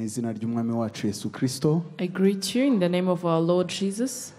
izina ry'umwami wacu Yesu Kristo. I greet you in the name of our Lord Jesus.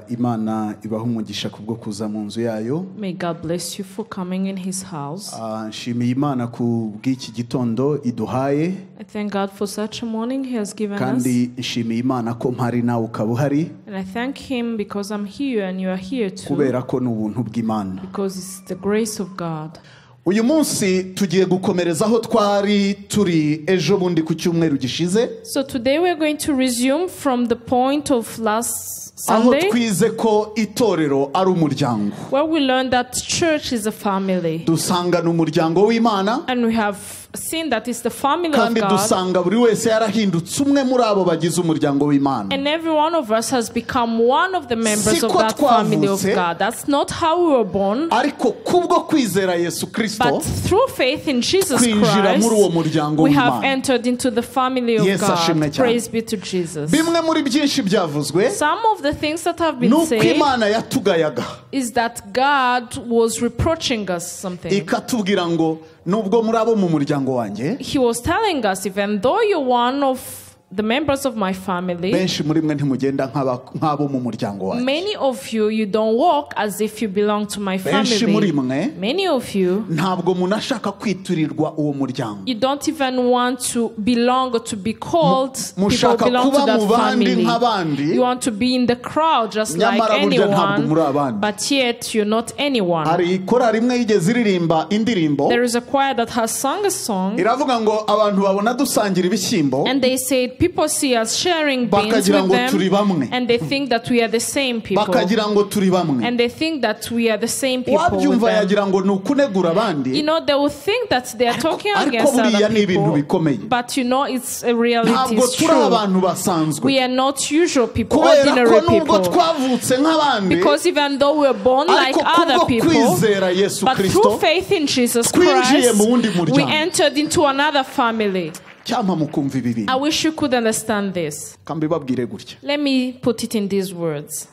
Imana ibaha umugisha kubwo kuza mu nzu yayo. May God bless you for coming in his house. Nshimiye Imana ku bw'iki gitondo iduhaye. I thank God for such a morning he has given us. Kandi nshimiye Imana ko mpari nawe ukaba uhari. And I thank him because I'm here and you are here too. Kubera ko ni ubuntu bw'Imana. Because it's the grace of God. Uyu munsi tugiye gukomereza aho twari turi ejo bundi ku cyumweru gishize. So today we're going to resume from the point of last aho Sunday, twize ko itorero ari umuryango. where we learned that church is a family. Dusanga n'umuryango w'Imana. And we have seen that it's the family of Kandi God. dusanga buri wese yarahindutse umwe muri abo bagize umuryango w'Imana. And every one of us has become one of the members of Siko that family of twavutse, God. That's not how we were born. Ariko kubwo kwizera Yesu Kristo But through faith in Jesus twinjira muri uwo Christ, muryango we have w'Imana. entered into the family of Yesu ashimwe God. cyane. Praise be to Jesus. Bimwe muri byinshi byavuzwe Some of the things that have been nuko said Imana yatugayaga is that God was reproaching us something. ikatubwira ngo nubwo muri abo mu muryango wanjye He was telling us, even though you're one of the members of my family, benshi muri mwe ntimugenda nk'abo mu muryango wanjye. many of you, you don't walk as if you belong to my Benshi muri family. mwe Many of you, ntabwo munashaka kwiturirwa uwo muryango. you don't even want to belong or to be called people who Mushaka belong to kuba that mu bandi family. nk'abandi. You want to be in the crowd just like Nyamara burya ntabwo muri anyone, abandi. but yet you're not anyone. Hari korali imwe yigeze iririmba indirimbo There is a choir that has sung a song, iravuga ngo abantu babona dusangira ibishyimbo and they say people see us sharing beans bakagira with ngo turi them, bamwe. and they think that we are the same people, bakagira ngo turi bamwe. and they think that we are the same people with Wabyumva them. yagira ngo ni ukunegura abandi. You know, they will think that they are talking ariko against buriya other ni ibintu people, bikomeye. but you know, it's a reality. Ntabwo It's turi true. abantu basanzwe. We are not usual people, Kubera ordinary ko nubwo people. twavutse nk'abandi Because even though we're born like ariko other kubwo people, kwizera Yesu but Kristo through faith in Jesus twinjiye Christ, mu wundi we muryango. entered into another family. Cyampa mukumva ibi bintu. I wish you could understand this. Kambibabwire gutya. Let me put it in these words.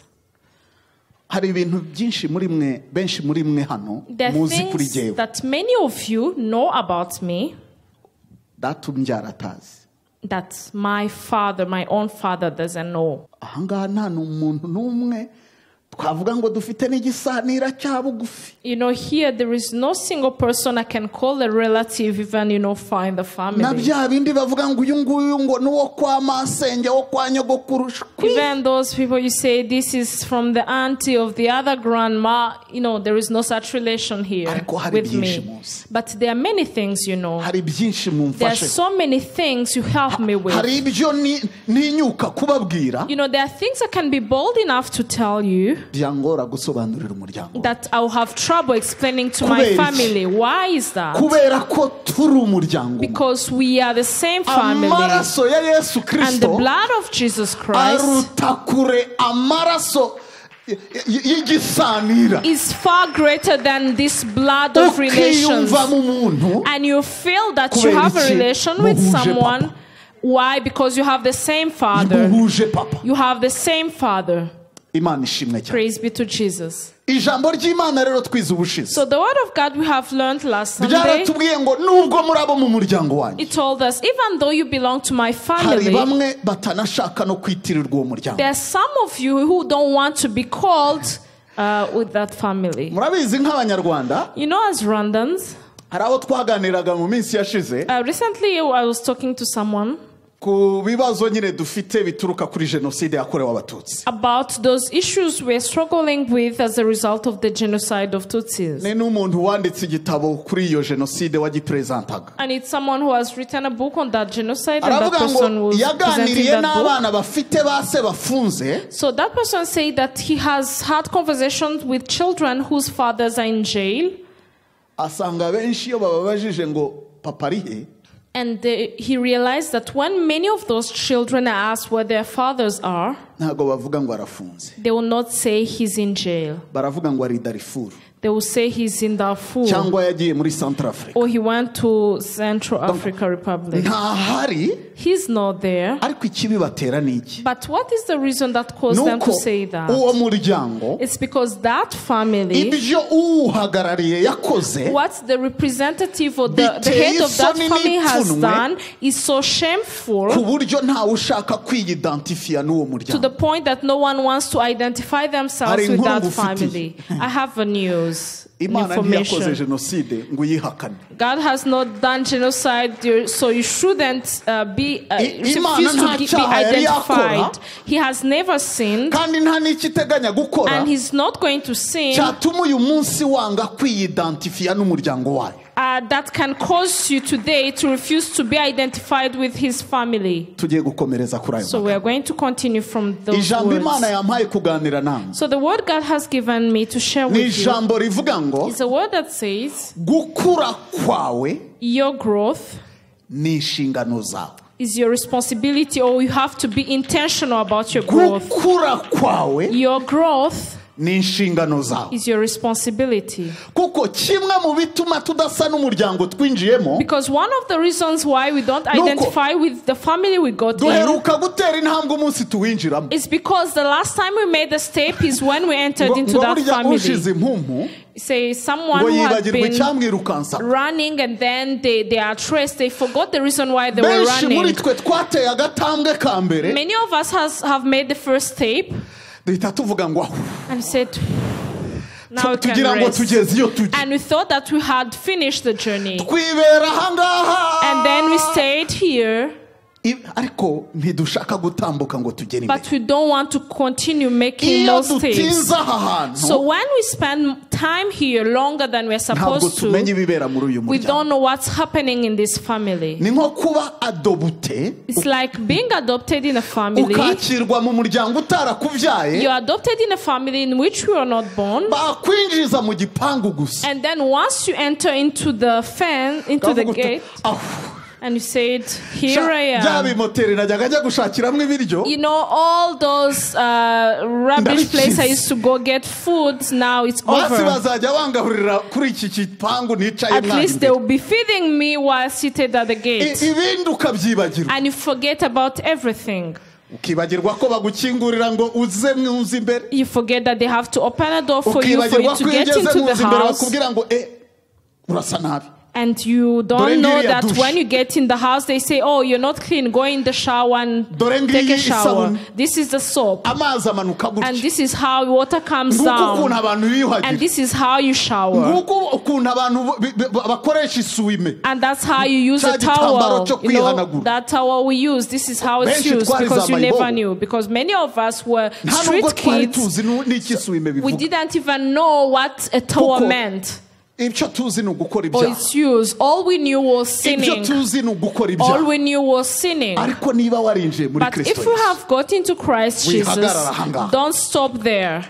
Hari ibintu byinshi muri mwe benshi muri mwe hano There are muzi kuri things jyewe. that many of you know about me Datumbyara atazi. that my father, my own father, doesn't know. Ahangaha nta n'umuntu n'umwe twavuga ngo dufite n'igisanira cya bugufi. You know, here there is no single person I can call a relative, even, you know, far in the Na family. bya bindi bavuga ngo uyu nguyu ngo nuwo kwa masenge wo kwa nyogokuru. Even those people you say this is from the auntie of the other grandma, you know, there is no such relation here Ariko hari with byinshi me. muzi. But there are many things, you know. Hari byinshi There are mumfashe. so many things you help me with. Hari ibyo ninyuka kubabwira You know, there are things I can be bold enough to tell you byangora gusobanurira umuryango. that I'll have trouble explaining to my Kubera iki? family. Why is that? Kubera ko turi umuryango. Because we are the same family. Amaraso ya Yesu And the Kristo blood of Jesus Christ aruta kure amaraso y'igisanira. is far greater than this blood of relations. Ukiyumva mu muntu And you feel that you Kubera have a iki? relation with Muhuje someone. papa. Why? Because you have the same father. muhuje papa. You have the same father. Imana ishimwe cyane. Praise be to Jesus. Ijambo ry'Imana rero twize ubushize. So the word of God we have learned last Sunday, Byaratubwiye ngo nubwo muri abo mu muryango wanjye it told us, even though you belong to my hari family, bamwe batanashaka no kwitirirwa uwo muryango. there are some of you who don't want to be called with that family. Murabizi nk'Abanyarwanda You know, as Rwandans, hari abo twaganiraga mu minsi yashize recently I was talking to someone ku bibazo nyine dufite bituruka kuri jenoside yakorewe abatutsi. about those issues we're struggling with as a result of the genocide of Tutsis. Ni n'umuntu wanditse igitabo kuri iyo jenoside wagipresentaga. And it's someone who has written a book on that genocide, and that Aravuga person ngo was presenting yaganiriye that book. n'abana bafite base bafunze So that person said that he has had conversations with children whose fathers are in jail, asanga benshi iyo bababajije ngo papa ari he and he realized that when many of those children are asked where their fathers are, ntago bavuga ngo arafunze, they will not say he's in jail. baravuga ngo ari Darifuru They will say he's in Darfur cyangwa yagiye muri Centrafrique. or he went to Central Africa Republic. Ntahari, He's not there. ariko ikibi batera ni iki? But what is the reason that caused them to Nuko say that? uwo muryango It's because that family, ibyo uwuhagarariye yakoze what the representative or the head of that family has done is so shameful ku buryo ntawe ushaka kwiyidantifiya n'uwo to the muryango. point that no one wants to identify themselves Hari with inkuru that ngufitiye. family. I have a news. Imana ntiyakoze Information. jenoside ngo uyihakane. God has not done genocide, so you shouldn't be Imana refuse to nta be cyaha yari identified. yakora. He has never sinned, kandi nta n'icyo iteganya gukora and he's not going to sin cyatuma uyu munsi wanga kwiyidantifiya n'umuryango wayo. that can cause you today to refuse to be identified with his family. Tugiye gukomereza kuri ayo So we magambo. are going to continue from those Ijambo Imana words. yampaye kuganira namwe So the word God has given me to share ni with you ijambo rivuga ngo is a word that says gukura kwawe your growth ni inshingano zawe. is your responsibility, or you have to be intentional about your growth. Gukura kwawe Your growth ni inshingano zawe. is your responsibility. Kuko kimwe mu bituma tudasa n'umuryango twinjiyemo, Because one of the reasons why we don't identify with the family we got in duheruka gutera intambwe umunsi tuwinjiramo. is because the last time we made the step is when we entered into that burya family. ushize impumu Say someone ngo who had yibagirwe been icyamwirukansa. running and then they are traced, they forgot the reason why they were Benshi muri running. twe twateye agatambwe ka mbere Many of us have made the first step duhita tuvuga ngo ahu, and said, now we can tugira ngo rest. tugeze iyo tujya. And we thought that we had finished the journey. Twibera ahangaha. And then we stayed here, ariko ntidushaka gutambuka ngo tugere imbere. but we don't want to continue making Iyo those steps. dutinze aha So hantu when we spend time here longer than we're ntabwo supposed tumenya to, ibibera muri uyu we muryango. don't know what's happening in this family. Ni nko kuba adobute It's like being adopted in a family. ukakirwa mu muryango utarakubyaye, You're adopted in a family in which you are not born. bakwinjiza mu gipangu gusa. And then once you enter into the into the Ukavuga uti, gate, "Ahu, and you said, here I bya am. bimoteri najyaga njya gushakiramo ibiryo You know, all those rubbish Ndabikize. places I used to go get food, now it's basi over. bazajya bangahurira kuri iki gipangu nicaye At mwana least they imbere." will be feeding me while seated at the gate. Ibindi ukabyibagirwa, And you forget about everything. ukibagirwa ko bagukingurira ngo uze mwunze imbere, You forget that they have to open a door for you ukibagirwa to ko iyo get ugeze into the mwunze imbere house. bakubwira ngo urasa nabi. And you Dore don't know ngiriya that douche. when you get in the house, they say, oh, you're not clean. Go in the shower and Dore take ngiyi a shower. isabune. This is the soap. Amazi amanuka And gutya. this is how water comes Nguko ukuntu down. abantu biyuhagira. And this is how you shower. Nguko ukuntu abantu bakoresha isuwime. And that's how you use Cya a gitambaro towel. cyo You know, kwihanagura. that towel we use. This is how it's Benshi used twari because za you never mayibobo. knew. Because many of us were Nta street nubwo twari kids. tuzi n'iki isuwime We bivuga. didn't even know what a towel Kuko meant Ibyo tuzi ni ugukora or ibyaha. its use. All we knew was Ibyo sinning. tuzi ni ugukora All ibyaha. we knew was sinning. Ariko niba warinjiye muri But Kristo if you Yesu, have got into Christ Jesus, wihagarara ahangaha. don't stop there.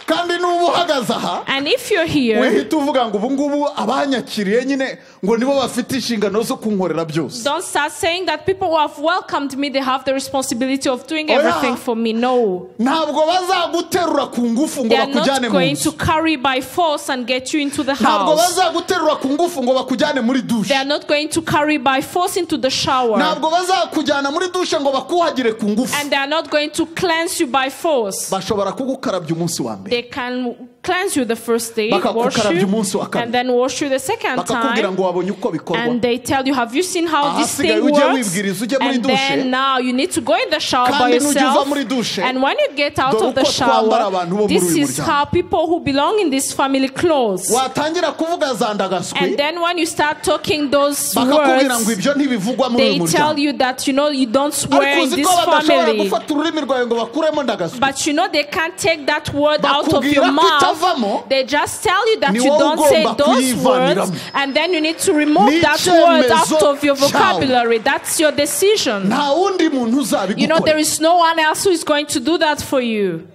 kandi n'ubu uhagaze aha And if you're here, wihita uvuga ngo ubu ngubu abanyakiriye nyine ngo nibo bafite inshingano zo kunkorera byose. don't start saying that people who have welcomed me, they have the responsibility of doing Oya. everything for me. No. Ntabwo bazaguterura ku ngufu ngo They are bakujyane not mu going nzu. to carry by force and get you into the Ntabwo house. bazaguterura ku ngufu ngo bakujyane muri dushe. They are not going to carry by force into the shower. Ntabwo bazakujyana muri dushe ngo bakuhagire ku ngufu. And they are not going to cleanse you by force. Bashobora kugukarabya umunsi wa mbere. They can cleanse you the first day, wash Bakagukarabya you, umunsi wa kabiri. and then wash you the second Bakakubwira time. ngo wabonye uko bikorwa. And they tell you, have you seen how this Ahasigaye thing ujye works? wibwiriza ujye muri And dushe. then now you need to go in the shower by Kandi nujya uva yourself. muri dushe, And when you get out dore of the uko twambara abantu bo shower, muri this uyu is muryango. how people who belong in this family clothes. Watangira kuvuga za ndagaswi, And then when you start talking those bakakubwira ngo words, ibyo ntibivugwa muri they uyu tell muryango. you that, you don't swear Ariko in uzi this ko badashobora family. gufata ururimi rwawe ngo bakuremo ndagaswi. But they can't take that word out of your Bakubwira ko itavamo, mouth. They just tell you that ni you wowe don't say ugomba those words, kuyivaniramo. and then you need to remove Ni that word icyemezo out of your cyawe. vocabulary. That's your decision. Nta wundi muntu There uzabigukora. is no one else who is going to do that for you.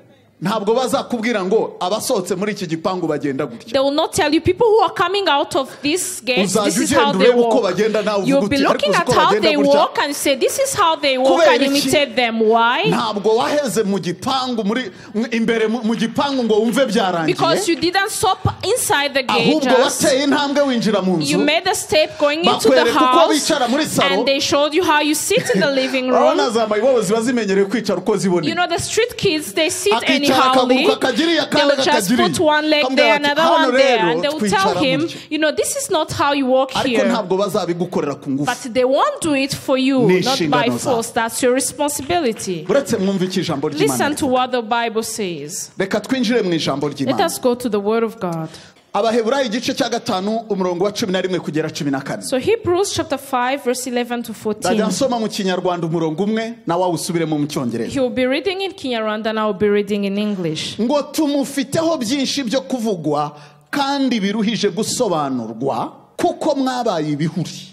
ntabwo bazakubwira ngo abasohotse muri iki gipangu bagenda gutya. They will not tell you people who are coming out of this gate, this Uzajya is how ugenda they ureba uko walk. bagenda nawe You'll uvuga be uti looking ariko at uko how bagenda they gutya. walk and say, this is how they walk, Kubera and iki? imitate them. Why? Ntabwo waheze mu gipangu muri imbere mu gipangu ngo wumve byarangiye. Because you didn't stop inside the gate. Ahubwo wateye intambwe winjira mu You nzu. made a step going into the Bakwereka uko house, bicara muri salo. and they showed you how you sit in the living room. Abana za mayibobo ziba zimenyereye kwicara uko ziboneye. You know, the street kids, they sit Akicara anyhowly. akaguruka akagiriya They will akandi just akagiriya. put one leg Kamubwira there, bati, another "Hano one there, rero and they will tell twicara him, gutya." you know, this is not how you walk Ariko here. ntabwo bazabigukorera ku ngufu. But they won't do it for you, Ni not inshingano by zabo. force. That's your responsibility. Uretse mwumve iki ijambo ry'Imana. Listen to what the Bible says. Reka twinjire mu ijambo Let ry'Imana. us go to the Word of God. Abaheburayo igice cya 5 umurongo wa 11 kugera 14. So Hebrews chapter 5, verse 11 to 14. Ndajya nsoma mu kinyarwanda umurongo umwe nawe awusubiremo mu cyongereza. He will be reading in Kinyarwanda and I will be reading in English. Ngo tumufiteho byinshi byo kuvugwa kandi biruhije gusobanurwa kuko mwabaye ibihuri.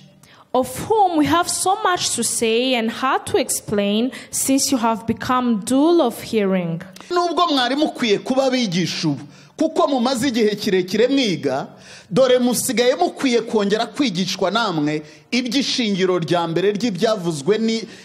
Of whom we have so much to say and hard to explain, since you have become dull of hearing. Nubwo mwari mukwiye kuba abigisha ubu kuko mumaze igihe kirekire mwiga, dore musigaye mukwiye kongera kwigishwa namwe iby'ishingiro rya mbere ry'ibyavuzwe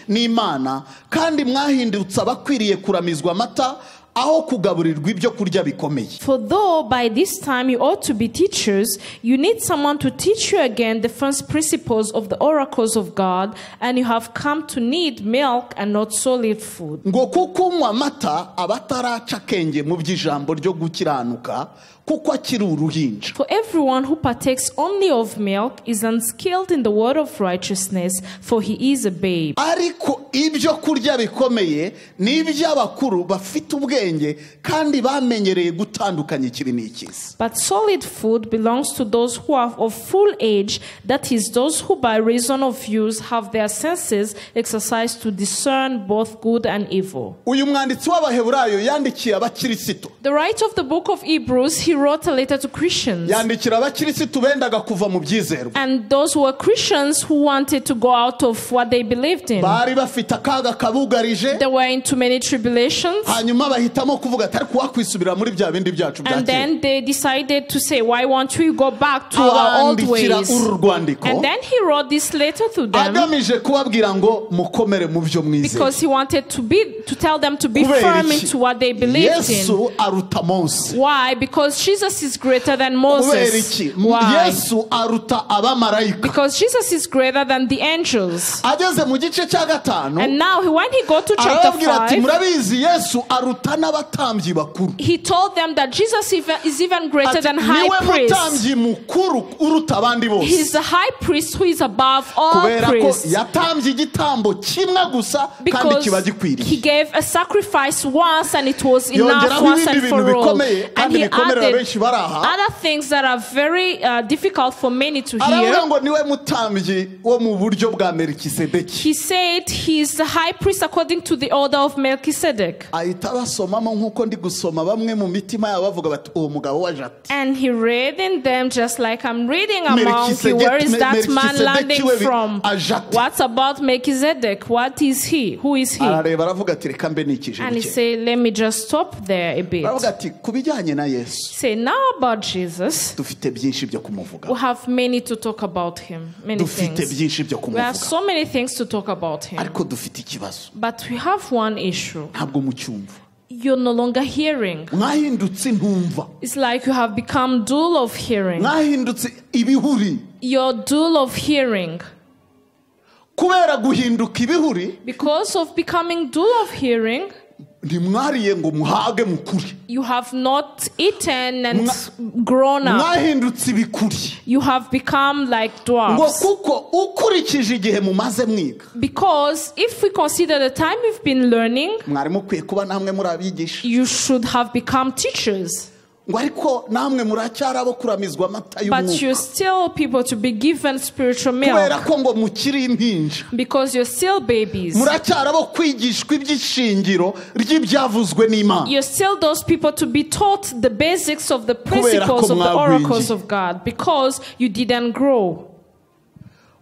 n'Imana, kandi mwahindutse abakwiriye kuramizwa amata aho kugaburirwa ibyo kurya bikomeye. For though by this time you ought to be teachers, you need someone to teach you again the first principles of the oracles of God, and you have come to need milk and not solid food. Ngo kuko unywa amata abataraca akenge mu by'ijambo ryo gukiranuka kuko akiri uruhinja. For everyone who partakes only of milk is unskilled in the word of righteousness, for he is a babe. Ariko ibyo kurya bikomeye ni iby'abakuru bafite ubwenge kandi bamenyereye gutandukanya ikibi n'ikiza. But solid food belongs to those who are of full age, that is, those who by reason of use have their senses exercised to discern both good and evil. Uyu mwanditsi w'Abaheburayo yandikiye abakirisito. The writer of the book of Hebrews, he wrote a letter to Christians. Yandikira abakirisito bendaga kuva mu byizerwa. And those who were Christians who wanted to go out of what they believed in. Bari bafite akaga kabugarije. They were into many tribulations. Hanyuma bahitamo kuvuga ati ariko wakwisubira muri bya bindi byacu bya And kera. then they decided to say, why won't we go back to our old ways? And then he wrote this letter to them agamije kubabwira ngo mukomere mu byo mwizeye. because he wanted to tell them to be firm into what they believed in. Yesu aruta Mose. Why? Because Jesus is greater than Moses. Why? Yesu aruta abamarayika. Because Jesus is greater than the angels. Ageze mu gice cya 5 And now when he got to chapter arababwira ati 5, murabizi Yesu aruta n'abatambyi bakuru. he told them that Jesus is even greater Ati than high niwe priest. mutambyi mukuru uruta abandi bose. He's the high priest who is above all kubera ko priests. yatambye igitambo kimwe gusa kandi kiba Because he gikwiriye. gave a sacrifice once and it was enough Yongeraho once ibindi and bintu for all. bikomeye And kandi he bikomerera added benshi bari aha. other things that are very difficult for many to Aravuga hear. ngo niwe mutambyi wo mu buryo bwa Melikisedeki. He said he is the high priest according to the order of Melchizedek. Ahita basomamo nk'uko ndi gusoma bamwe mu mitima yabo bavuga bati uwo mugabo waje ati. And he read in them just like I'm reading among you. Where is that man landing from? What's about Melchizedek? What is he? Who is he? Arareba aravuga ati reka mbe nikije. And he said, let me just stop there a bit. Aravuga ati kubijyanye na Yesu Say, now about Jesus, dufite byinshi byo kumuvuga. we have many to talk about him. Many Dufite things. byinshi byo We have kumuvuga. so many things to talk about him. Ariko dufite ikibazo. But we have one issue. Ntabwo mucyumva. You're no longer hearing. Mwahindutse ntumva. It's like you have become dull of hearing. Mwahindutse ibihuri. You're dull of hearing. Kubera guhinduka ibihuri Because of becoming dull of hearing, ntimwariye ngo muhage mukuri. you have not eaten and grown up. Mwahindutse ibikuri. You have become like Ngo dwarfs. kuko ukurikije igihe mumaze mwiga. Because if we consider the time you've been learning, Mwari mukwiye kuba namwe muri abigisha. you should have become teachers. Ngo ariko namwe muracyari abo kuramizwa amata But you're y'umwuka. still people to be given spiritual Kubera milk. ko ngo mukiri impinja. Because you're still babies. Muracyari abo kwigishwa iby'ishingiro ry'ibyavuzwe n'Imana. You're still those people to be taught the basics of the principles of the mwagwingiye. oracles of God. Because you didn't grow.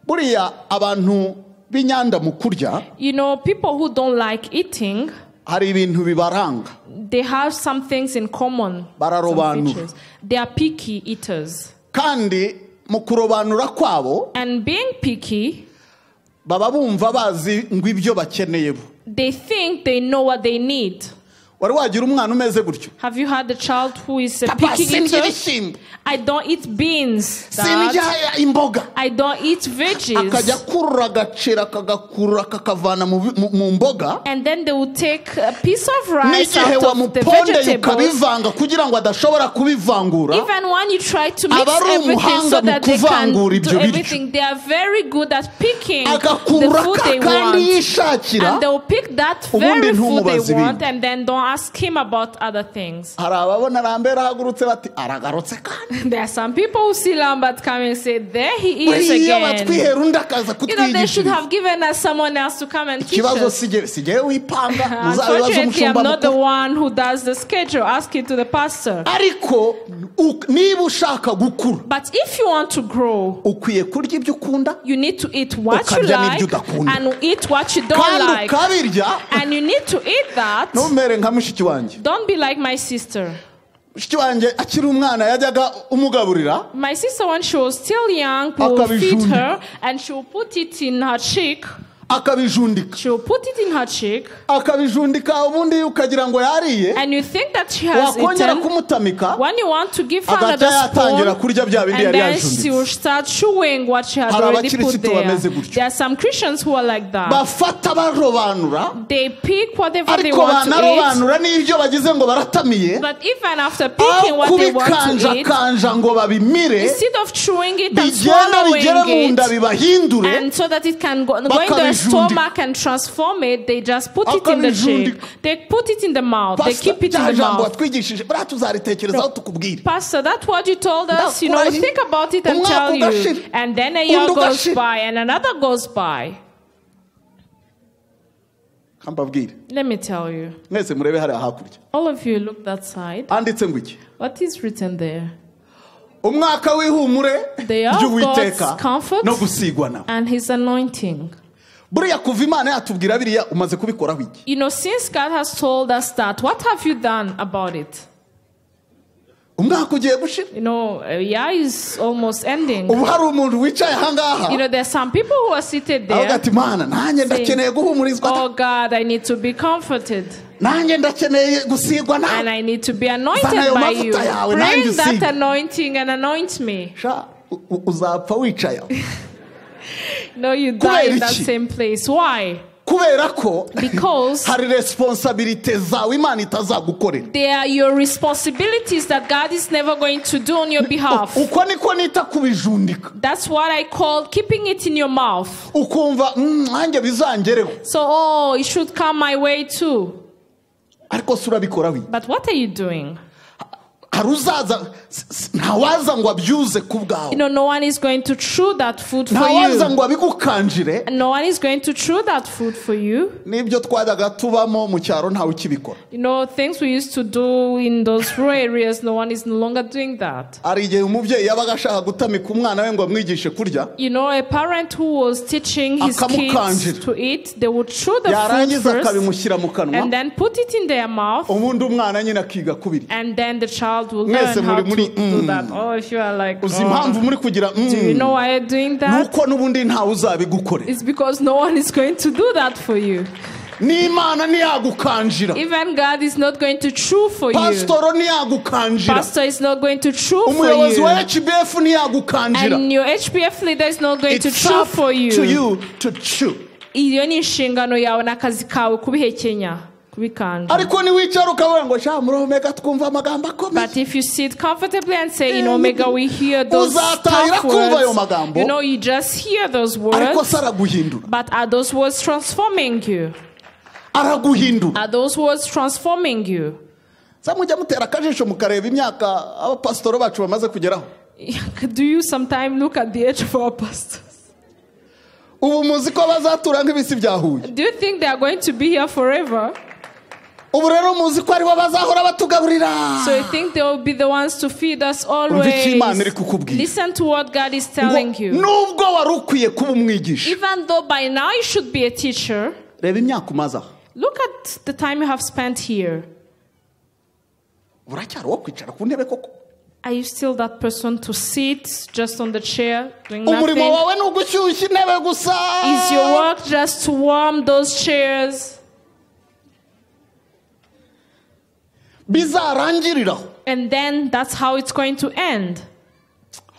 Buriya abantu b'inyanda mu kurya You know, people who don't like eating, hari ibintu bibaranga. They have some things in common. Some Bararobanura. features. They are picky eaters. Kandi mu kurobanura kwabo And being picky, baba bumva bazi ngo ibyo bakeneye bo. they think they know what they need. Wari wagira umwana umeze gutyo. Have you had a child who is a Papa, picky sindya eater? ibishyimbo, I don't eat beans, sindya Dad. imboga. I don't eat veggies. Akajya kurura agacira akagakurura kakavana mu mboga. And then they will take a piece of rice N'igihe out of the wamupondeye vegetables. ukabivanga kugira ngo adashobora kubivangura. Even when you try to mix Aba ari everything so umuhanga mu that they can kuvangura do ibyo biryo. everything, they are very good at picking the Agakurura food they kandi want. yishakira. And they will pick that Ubundi very food ntumubaze they want ibindi. and then don't ask him about other things. Hari ababona Lambert ahagurutse bati aragarutse kandi. There are some people who see Lambert come and say, there he is Iyo again. batwihera undi akaza You know, they should kutwigisha. have given us someone else to come and teach Ikibazo us. sigewe wipanga muzabibaza Unfortunately, I'm umushumba not the mukuru. one who does the schedule. Ask it to the pastor. Ariko niba ushaka gukura But if you want to grow, ukwiye kurya ibyo ukunda you need to eat what you Ukarya like n'ibyo udakunda. and eat what you don't kandi like. ukabirya. And you need to eat that. Ntumere nka mushiki wanjye. Don't be like my sister. Mushiki wanjye akiri umwana yajyaga umugaburira My sister, when she was still young, will feed Akabijunda. her and she will put it in her cheek. akabijundika She will put it in her cheek. akabijundika ubundi ukagira ngo yariye And you think that she has wakongera eaten. kumutamika When you want to give her agahita another yatangira spoon, kurya bya bindi and yari then she yajunditse. will start chewing what she has Hari already put abakirisitu there. bameze gutyo. There are some Christians who are like that. bafata barobanura They pick whatever they ariko want to eat. banarobanura n'ibyo bagize ngo baratamiye But even after picking aho what they want to eat, kubikanjakanja ngo babimire instead of chewing it and bigenda bigere mu nda swallowing it, bibahindure and so that it can go into their Bakabijundika. stomach and transform it, they just put it in the cheek. Akabijundika. They put it in the mouth. They Pastor, keep it in rya the jambo mouth. watwigishije buriya tuzaritekerezaho tukubwire Pastor, that's what you told us. You know, we Ndakurahiye. think about it and Umwaka tell you. ugashira. And then a year Undi goes ugashira. by and another goes by. kambabwire Let me tell you. mwese murebe hariya hakurya All of you look that side. handitse ngo iki What is written there? umwaka w'ihumure The year of ry'uwiteka God's comfort no gusigwa nawe and his anointing. buriya kuva imana yatubwira biriya umaze kubikoraho iki You know, since God has told us that, what have you done about it? umwaka ugiye gushira You know, a year is almost ending. ubu hari umuntu wicaye ahangaha You know, there's some people who are seated avuga there. ati mana nanjye ndakeneye guhumurizwa Oh God, I need to be comforted. nanjye ndakeneye gusigwa And nawe I need to be anointed Zana ayo by you. mavuta yawe, Bring nanjye that usige. anointing and anoint me. sha uzapfa wicaye aho. No, you die Kubera in that iki? same place. Why? kubera ko Because hari responsabilite zawe imana itazagukorera they are your responsibilities that God is never going to do on your behalf. uko niko nita kubijundika That's what I call keeping it in your mouth. ukumva nanjye bizangereho So, oh, it should come my way too. ariko se urabikoraho iki? But what are you doing? hari uzaza ntawaza ngo abyuze ku bwawe You know, no one is going to chew that food for ntawaza you. ngo abigukanjire No one is going to chew that food for you. n'ibyo twajyaga tubamo mu cyaro ntawe ukibikora You know, things we used to do in those rural areas, no one is no longer doing that. hari igihe umubyeyi yabaga ashaka gutamika umwana we ngo amwigishe kurya You know, a parent who was teaching his kids Akamukanjira. to eat, they would chew the food yarangiza first akabimushyira mu kanwa and then put it in their mouth, ubundi umwana nyine akiga kubirya and then the child will Mwese learn how to muri do that. Oh, if you are like, uzi impamvu oh, muri kugira do you know why you're doing that? nuko n'ubundi ntawe uzabigukorera It's because no one is going to do that for you. n'imana ntiyagukanjira Even God is not going to chew for you. pasitoro ntiyagukanjira Pastor is not going to chew for umuyobozi wa you. hbf ntiyagukanjira And your HPF leader is not going to it's chew up for to you. you to chew Iyo ni inshingano yawe n'akazi kawe kubihekenya, kubikanja. ariko niwicara ukavuga ngo sha muri omega twumva amagambo akomeye But if you sit comfortably and say, in Omega we hear those uzatahira tough kumva ayo words, magambo you know, you just hear those ariko words, se araguhindura but are those words transforming you? araguhindura Are those words transforming you? sa mujya mutera akajisho mukareba imyaka abapasitoro bacu bamaze kugeraho Do you sometimes look at the age of our pastors? ubu muzi ko bazatura nk'ibisi bya Huye Do you think they are going to be here forever? ubu rero muzi ko aribo bazahora batugaburira So you think they will be the ones to feed us umva icyo imana iri always? kukubwira Listen to what God is ngo telling you. nubwo wari ukwiye kuba umwigisha Even though by now you should be a teacher, reba imyaka umaze aho Look at the time you have spent here. uracyari uwo kwicara ku ntebe koko? Are you still that person to sit just on the chair doing umurimo nothing? wawe ni ugushyushya intebe gusa. Is your work just to warm those chairs? bizarangiriraho. And then that's how it's going to end.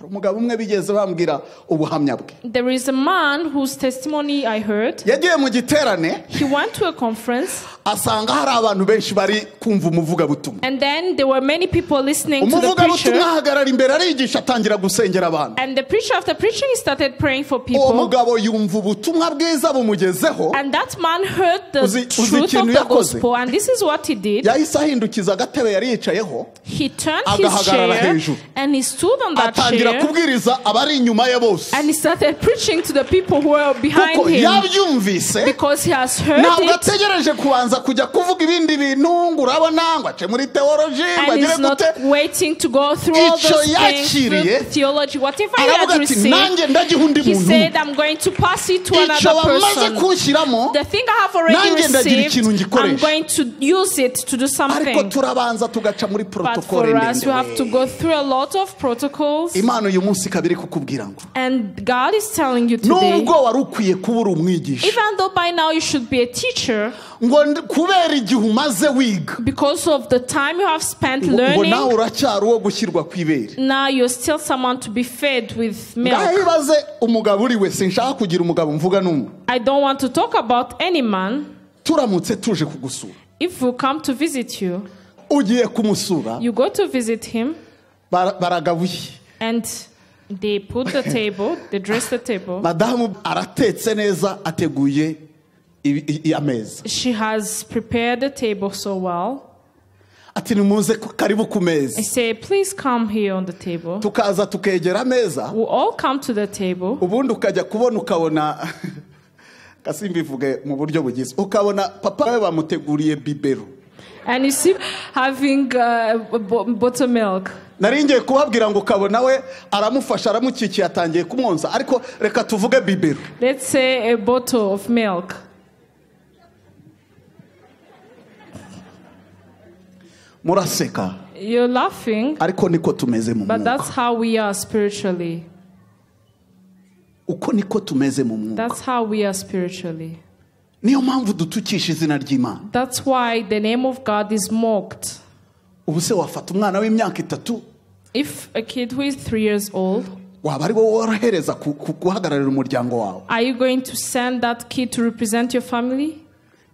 hari umugabo umwe bigeze bambwira ubuhamya bwe. There is a man whose testimony I heard. yagiye mu giterane He went to a conference, asanga hari abantu benshi bari kumva umuvugabutumwa. and then there were many people listening to the preacher. umuvugabutumwa ahagarara imbere arigisha atangira gusengera abantu. And the preacher, after preaching, he started praying for uwo people. mugabo yumva ubutumwa bwiza bumugezeho. And that man heard the Uzi truth of ikintu the yakoze? gospel, and this is what he did. yahise ahindukiza agatebe yari yicayeho He turned his agahagarara chair hejuru. and he stood on that atangira chair kubwiriza abari inyuma ye bose. and he started preaching to the people who were behind kuko him yabyumvise because he has heard ntabwo it, ategereje kubanza kujya kuvuga ibindi bintu ngo urabona ngo ace muri teoloji ngo and agire he's not gute. waiting to go through all Icyo those things, yakiriye, through theology, whatever he aravuga had ati received. nanjye ndagiha undi He muntu. said, I'm going to pass it to icyo another bamaze person. kunshyiramo The thing I have already nanjye ndagira ikintu received, I'm ngikoresha. going to use it to do ariko something. turabanza tugaca muri But protokole for us, we have to ndende. go through a lot of protocols. imana uyu munsi kabiri kukubwira ngo And God is telling you today, nubwo wari ukwiye kuba uri umwigisha even though by now you should be a teacher, ngo kubera igihe umaze wiga because of the time you have spent ngo nawe learning, uracyari uwo gushyirwa ku ibere. now you're still someone to be fed with milk. ngahibaze umugabo uri we sinshaka kugira umugabo mvuga n'umwe. I don't want to talk about any man. turamutse tuje kugusura If we come to visit you, ugiye kumusura you go to visit him, baragabuye and they put the table, they dress the table. madamu aratetse neza ateguye ameza. She has prepared the table so well. ati nimuze karibu ku I meza. say, please come here on the table. tukaza tukegera ameza We all come to the table. ubundi ukajya kubona ukabona kasimbivuge mu buryo bugize ukabona papa we bamuteguriye bibero. And you see, having buttermilk. nari ngiye kubabwira ngo ukabona we aramufasha aramukikiye atangiye kumwonsa ariko reka tuvuge bibero. Let's say a bottle of milk. muraseka You're laughing, ariko niko tumeze mu but that's mwuka. how we are spiritually. uko niko tumeze mu mwuka. That's how we are spiritually. niyo mpamvu dutukisha izina ry'Imana. That's why the name of God is mocked. ubu se wafata umwana w'imyaka 3 If a kid who is 3 years old, waba ari wowe worohereza guhagararira umuryango wawe. are you going to send that kid to represent your family?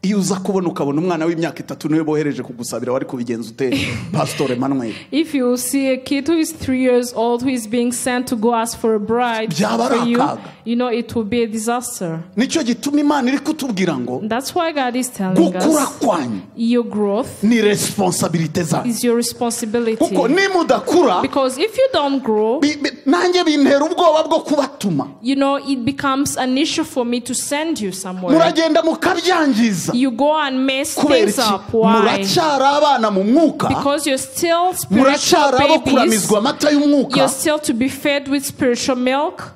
iyo uza kubona ukabona umwana w'imyaka 3 niwe bohereje kugusabira wari kubigenza ute Pastor Emmanuel? If you see a kid who is 3 years old who is being sent to go ask for a bride Byaba ari for you, akaga. you know it will be a disaster. nicyo gituma Imana iri kutubwira ngo That's why God is telling gukura us kwanyu your growth ni responsabilite zanyu. is your responsibility. kuko nimudakura Because if you don't grow, nanjye bintera ubwoba bwo kubatuma. you know, it becomes an issue for me to send you somewhere. muragenda mukabyangiza You go and mess kubera things iki up. Why? muracyari abana mu mwuka. Because you're still muracyari spiritual abo babies. kuramizwa amata y'umwuka. You're still to be fed with spiritual milk.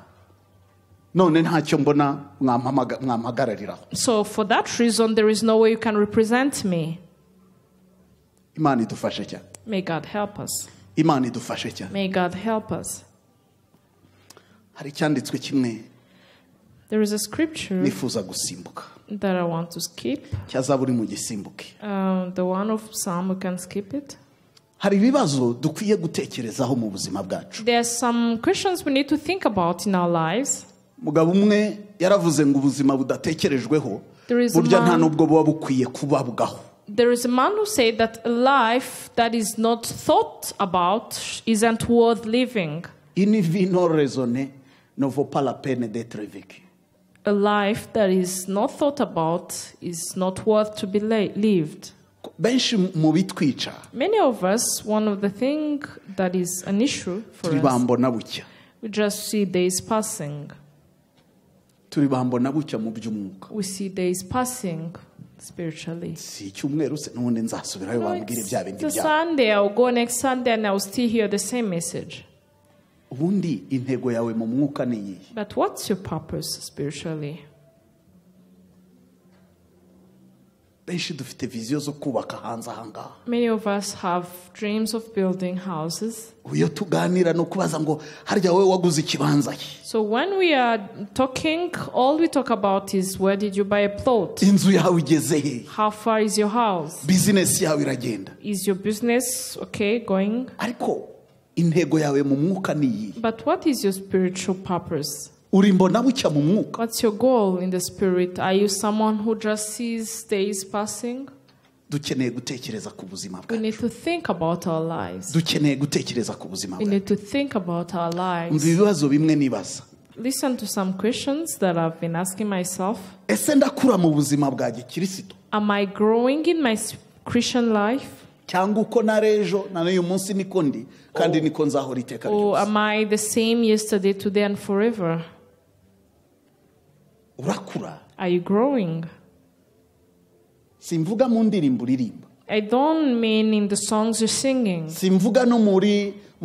none ntacyo mbona mwampagarariraho. So for that reason, there is no way you can represent me. Imana idufashe cyane. May God help us. Imana idufashe cyane. May God help us. hari icyanditswe kimwe There is a scripture nifuza gusimbuka that I want to skip. cyazaburi mu gisimbuke. The one of Psalm, we can skip it. hari ibibazo dukwiye gutekerezaho mu buzima bwacu. There are some questions we need to think about in our lives. mugabo umwe yaravuze ngo ubuzima budatekerejweho There is a burya nta man- nubwo buba bukwiye kubabwaho. There is a man who said that a life that is not thought about isn't worth living. Une vie non raisonnée ne vaut pas la peine d'être vécue. A life that is not thought about is not worth to be lived. benshi mu bitwica Many of us, one of the things that is an issue for turi us, bambona bucya. we just see days passing. turi bambona bucya mu by'umwuka. We see days passing spiritually. si icyumweru se n'ubundi nzasubirayo No, bambwire bya bindi it's a byabo. Sunday, I'll go next Sunday and I'll still hear the same message. ubundi intego yawe mu mwuka ni iyihe? But what's your purpose spiritually? benshi dufite viziyo zo kubaka hanze aha ngaha. Many of us have dreams of building houses. Iyo tuganira no kubaza ngo harya wowe waguze ikibanza ki? So when we are talking, all we talk about is where did you buy a plot? Inzu yawe igeze he? How far is your house? Business yawe iragenda? Is your business okay going? Ariko intego yawe mu mwuka ni iyi. But what is your spiritual purpose? Uri mbona bucya mu mwuka? What's your goal in the spirit? Are you someone who just sees days passing? Dukeneye gutekereza ku buzima We bwacu. need to think about our lives. Dukeneye gutekereza ku buzima We bwacu. need to think about our Umva lives. ibibazo bimwe nibaza. Listen to some questions that I've been asking myself. Ese ndakura mu buzima bwa gikristo? Am I growing in my Christian life? Cyangwa uko narejo na n'uyu munsi niko ndi kandi niko nzahora iteka Or ryose? am I the same yesterday, today, and forever? Urakura. Are you growing? Simvuga mu ndirimbo uririmba. I don't mean in the songs you're singing, Simvuga no mu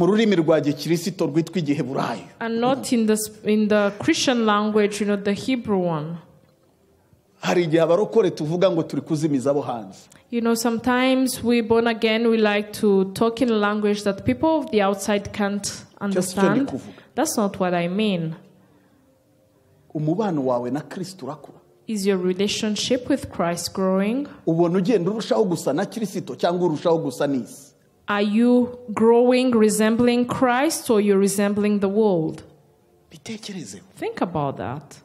rurimi rwa gikristo rwitwa igiheburayo. and not in the Christian language, the Hebrew one. Hari igihe abarokore tuvuga ngo turi kuzimiza abo hanze. Sometimes we born again, we like to talk in a language that people of the outside can't understand. kuvuga. That's not what I mean. Umubano wawe na Kristo urakura. Is your relationship with Christ growing? Ubona ugenda urushaho gusa na Kristo cyangwa urushaho gusa n'isi? Are you growing, resembling Christ, or you're resembling the world? Bitekerezeho. Think about that.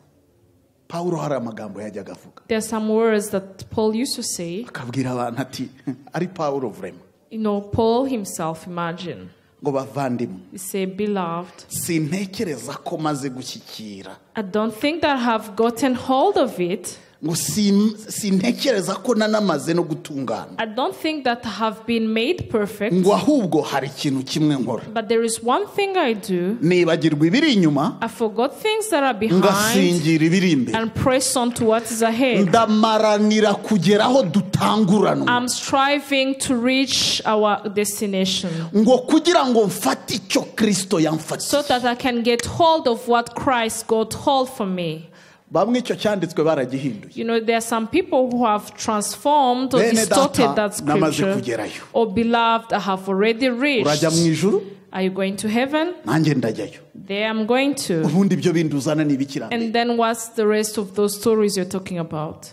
Pawulo hari amagambo yajyaga avuga. There are some words that Paul used to say. Akabwira abantu ati ari Pawulo vraiment. Paul himself, imagine. Ngo bavandimwe. He said, beloved, Sintekereza ko maze gushyikira. I don't think that I have gotten hold of it. Ngo sintekereza ko nanamaze no gutungana. I don't think that I have been made perfect. Ngo ahubwo hari ikintu kimwe nkora. But there is one thing I do. Nibagirwa ibiri inyuma. I forgot things that are behind Ngasingira ibiri imbere. and press on to what is ahead. Ndamaranira kugeraho dutanguranwa. I'm striving to reach our destination Ngo kugira ngo mfate icyo Kristo yamfatiye. so that I can get hold of what Christ got hold for me. Bamwe icyo cyanditswe baragihinduye. There are some people who have transformed or Bene distorted data, that namaze scripture. kugerayo. Oh, beloved, I have already reached. Urajya mu ijuru? Are you going to heaven? Nanjye ndajyayo. There I'm going to. Ubundi ibyo binduzana n'ibikirane. And then what's the rest of those stories you're talking about?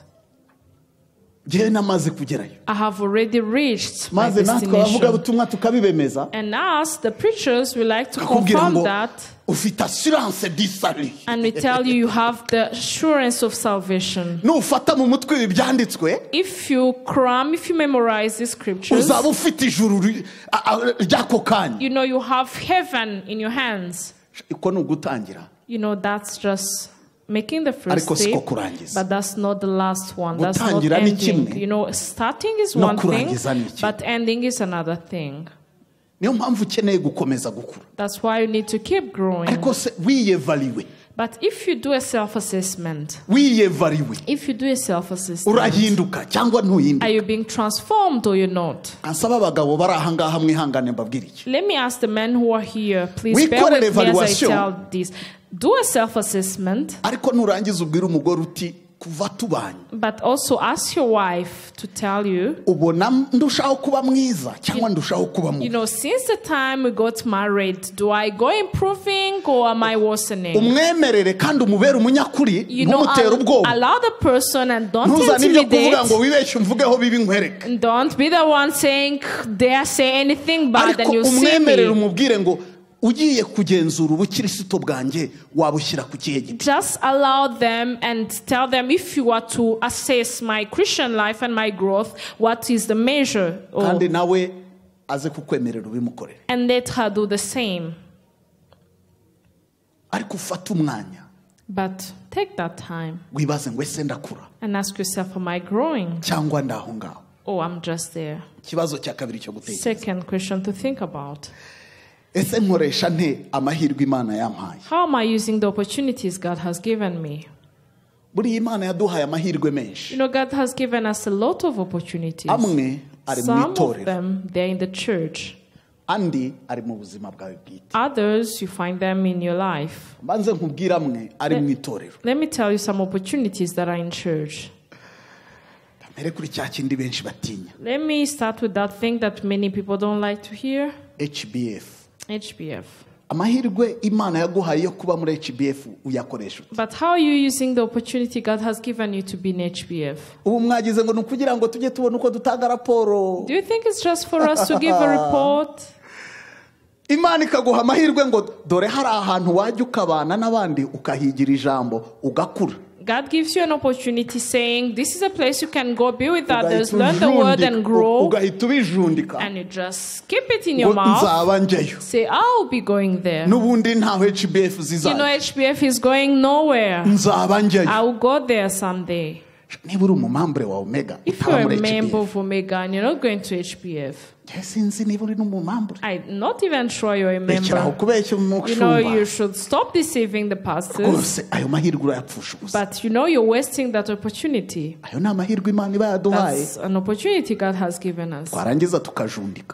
Je namaze kugerayo. I have already reached my Maze natwe abavuga destination. butumwa tukabibemeza. And us, the preachers, we like to Akubwira confirm ngo that. ufite assurance du salut. And we tell you have the assurance of salvation. Nufata mu mutwe ibi byanditswe, If you memorize the scriptures, uzaba ufite ijuru ry'ako kanya. you have heaven in your hands. Iko ni ugutangira. That's just making the first Ariko siko step, kurangiza. but that's not the last one. That's not Gutangira ni ending. kimwe. Starting is No one thing, kurangiza ni ikindi. but ending is another thing. Niyo mpamvu ukeneye gukomeza gukura. That's why you need to keep growing. Ariko se wiyevaliwe. But if you do a self-assessment, urahinduka cyangwa ntuhinduka. are you being transformed or you're not? Ansaba abagabo bari aha ngaha mwihangane mbabwire iki. Let me ask the men who are here, please bear Wikorere with me as I evaluation. tell this. Do a self-assessment, Ariko nurangiza ubwire umugore uti kuva tubanye. but also ask your wife to tell you, Ubona ndushaho kuba mwiza cyangwa ndushaho kuba mubi. since the time we got married, do I go improving or am I worsening? Umwemerere kandi umubere umunyakuri ntumutere ubwoba. Allow the person and don't Ntuzane ibyo kuvuga ngo intimidate. wibeshye umvugeho bibi nkwereke. Don't be the one saying, dare say anything bad Ariko and you see umwemerere me. umubwire ngo ugiye kugenzura ubukristo bwanjye wabushyira ku kihe giti. Just allow them and tell them, if you are to assess my Christian life and my growth, what is the measure? Kandi nawe aze kukwemerera ubimukorere. And let her do the same. Ariko ufata umwanya But take that time wibaze ngo ese ndakura and ask yourself, am I growing? cyangwa ndaho ngaho. Oh, I'm just there. Ikibazo cya kabiri cyo gutekereza. Second question to think about. Ese nkoresha nte amahirwe Imana yampaye? How am I using the opportunities God has given me? Buriya Imana yaduhaye amahirwe menshi. God has given us a lot of opportunities. Amwe ari mu Some of itorero, them, they're in the church. andi ari mu buzima bwawe bwite. Others, you find them in your life. Mbanze nkubwire amwe ari mu itorero. Let me tell you some opportunities that are in church. mpere kuri cya kindi benshi batinya. Let me start with that thing that many people don't like to hear. HBF. Amahirwe Imana yaguhaye yo kuba muri HBF uyakoresha. But how are you using the opportunity God has given you to be in HBF? Ubu mwagize ngo nukugira ngo tujye tubona uko dutanga raporo. Do you think it's just for us to give a report? Imana ikaguha amahirwe ngo dore hari ahantu wajya ukabana n'abandi ukahigira ijambo ugakura. God gives you an opportunity saying, this is a place you can go be with others, learn the word and grow. And you just keep it in your mouth. Say, I'll be going there. You know, HBF is going nowhere. I will go there someday. If you're a member of Omega and you're not going to HBF, I'm not even sure you're a member. You know, you should stop deceiving the pastors. But you know, you're wasting that opportunity. That's an opportunity God has given us.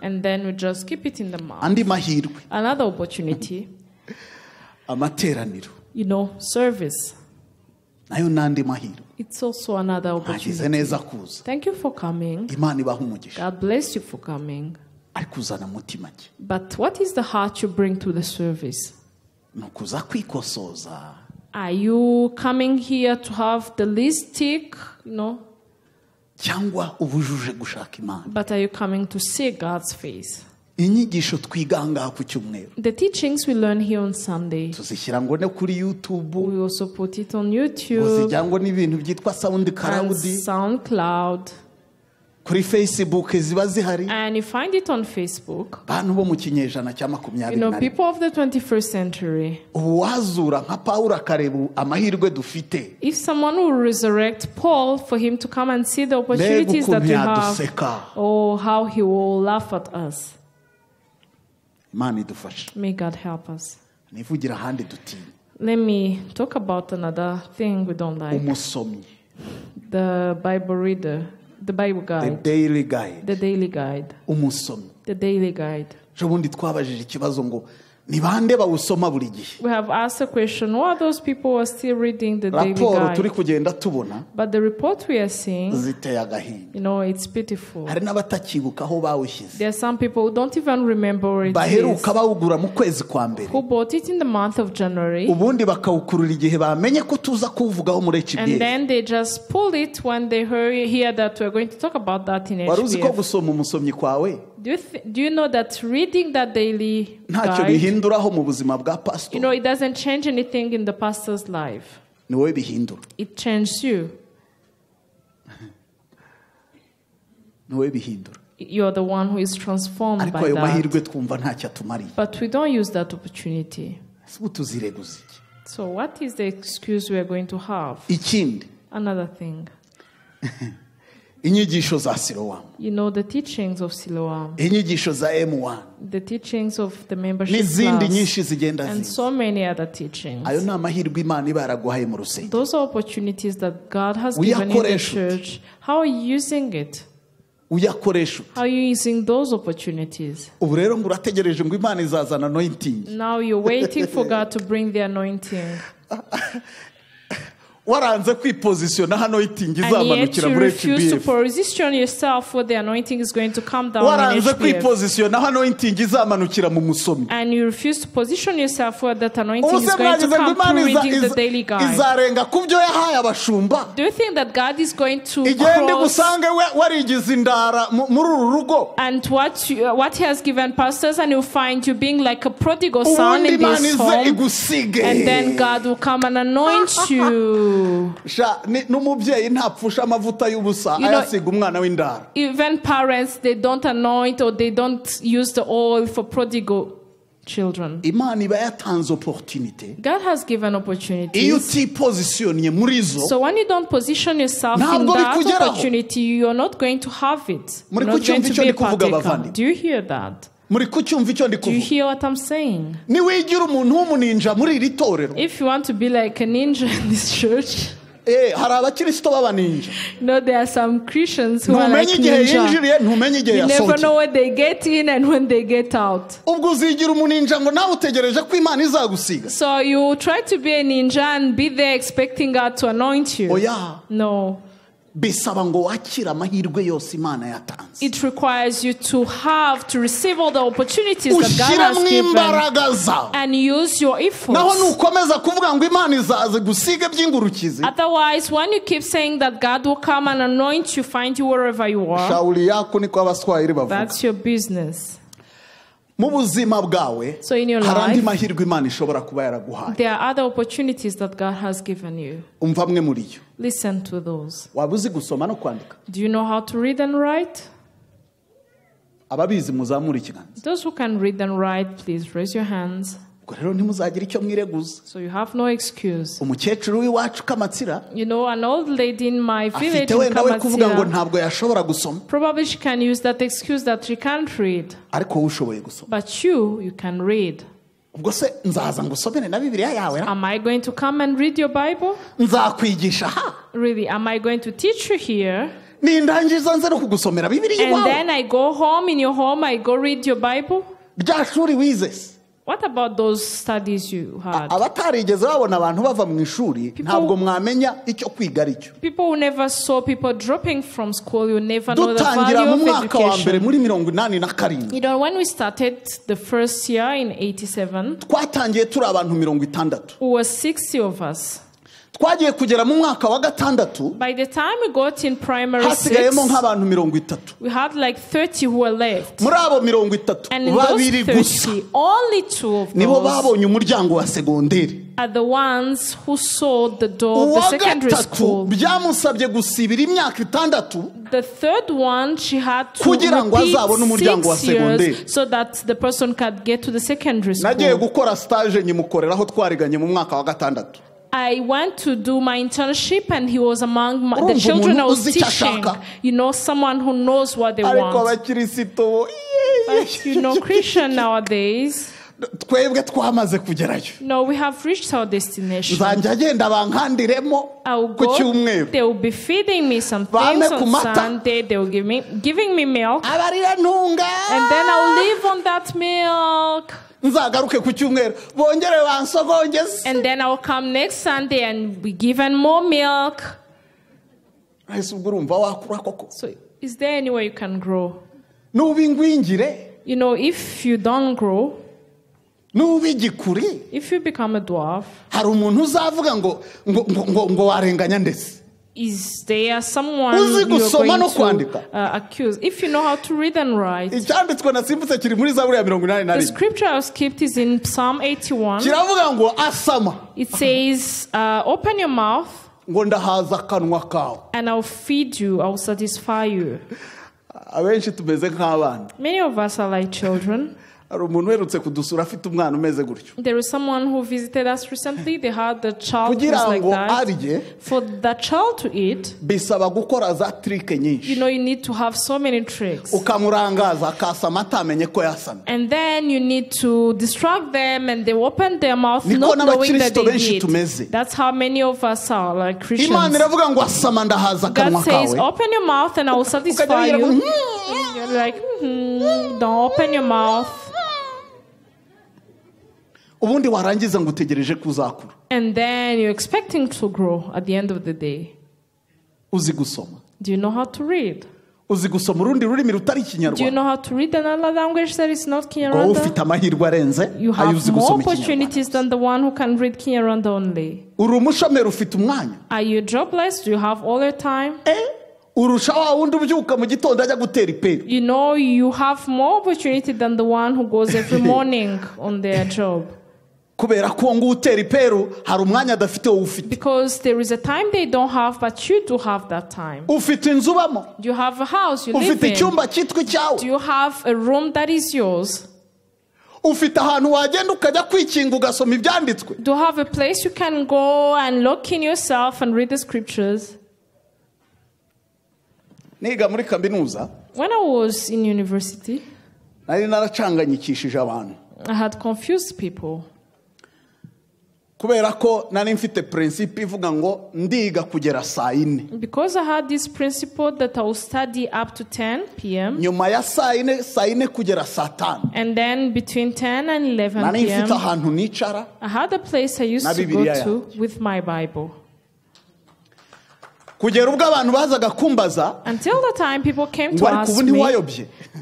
And then we just keep it in the mouth. Another opportunity. You know, service. It's also another opportunity. Thank you for coming. God bless you for coming. But what is the heart you bring to the service? Are you coming here to have the least tick, you know? But are you coming to see God's face? The teachings we learn here on Sunday, we also put it on YouTube and SoundCloud. And you find it on Facebook. You know, people of the 21st century. If someone will resurrect Paul for him to come and see the opportunities that we have, oh, how he will laugh at us. May God help us. Let me talk about another thing we don't like. The Bible reader, the Bible guide. The daily guide. The daily guide. The daily guide. We have asked a question, who are those people who are still reading the daily guide? But the report we are seeing, you know, it's pitiful. There are some people who don't even remember where it is, who bought it in the month of January, and then they just pull it when they hear that we're going to talk about that in HBF. Do you know that reading that daily guide, you know, it doesn't change anything in the pastor's life. It changes you. You're the one who is transformed by that. But we don't use that opportunity. So what is the excuse we are going to have? Another thing. You know, the teachings of Siloam, the teachings of the membership class, and so many other teachings. Those are opportunities that God has given in the church. How are you using it? How are you using those opportunities? Now you're waiting for God to bring the anointing. And yet you refuse to position yourself where the anointing is going to come down in HBF. And you refuse to position yourself where that anointing is going to come through reading the daily guide. Do you think that God is going to cross and what he has given pastors, and you'll find you being like a prodigal son in this home, and then God will come and anoint you? You know, even parents, they don't anoint or they don't use the oil for prodigal children. God has given opportunities. So when you don't position yourself in that opportunity, you are not going to have it. You're not going to be a partaker. Do you hear that? Do you hear what I'm saying? If you want to be like a ninja in this church, no, there are some Christians who are like ninja. You never know when they get in and when they get out. So you try to be a ninja and be there expecting God to anoint you. No. bisaba ngo wakire amahirwe yose Imana yatanze. It requires you to receive all the opportunities that God has given and use your efforts. Naho nukomeza kuvuga ngo Imana izaze gusiga by'ingurukizi. Otherwise, when you keep saying that God will come and anoint you, find you wherever you are, that's your business. Mu buzima bwawe harandi mahirwe Imana ishobora kuba yaraguhaye. There are other opportunities that God has given you. Umva mwe muri yo. Listen to those. Wabuzi gusoma no kwandika? Do you know how to read and write? Ababizi muzamura ikiganza. Those who can read and write, please raise your hands. So you have no excuse. You know, an old lady in my village in Kamatsira, probably she can use that excuse that she can't read. But you can read. Am I going to come and read your Bible? Really, am I going to teach you here? And then I go home, in your home, I go read your Bible? What about those studies you had? People who never saw people dropping from school, you never know the value of education. You know, when we started the first year in 87, we were 60 of us. By the time we got in primary 6, we had like 30 who were left. And in those 30, only 2 of those are the ones who saw the door of the secondary school. The third one, she had to repeat 6 years so that the person could get to the secondary school. I went to do my internship and he was among the children I was teaching. You know, someone who knows what they want. But you know, Christian nowadays, no, we have reached our destination. I will go, they will be feeding me some things on Sunday. They will giving me milk. And then I will live on that milk. And then I will come next Sunday and be given more milk. So, is there any way you can grow? You know, if you don't grow, if you become a dwarf, is there someone you're going to accuse? If you know how to read and write. The scripture I skipped is in Psalm 81. It says, open your mouth and I'll feed you, I'll satisfy you. Many of us are like children. There is someone who visited us recently. They had a child who was like that. For that child to eat, you know, you need to have so many tricks. And then you need to distract them and they open their mouth not knowing that they did. That's how many of us are like Christians. God says, open your mouth and I will satisfy you. And you're like, don't open your mouth. And then you're expecting to grow at the end of the day. Do you know how to read? Do you know how to read another language that is not Kinyarwanda? You have more opportunities than the one who can read Kinyarwanda only. Are you jobless? Do you have all your time? You know, you have more opportunity than the one who goes every morning on their job. Because there is a time they don't have, but you do have that time. Do you have a house you live in? Do you have a room that is yours? Do you have a place you can go and lock in yourself and read the scriptures? When I was in university, I had confused people. Because I had this principle that I will study up to 10 p.m. And then between 10 and 11 p.m. I had a place I used to go to with my Bible. kugera ubwo abantu bazaga kumbaza until the time people came to ask me,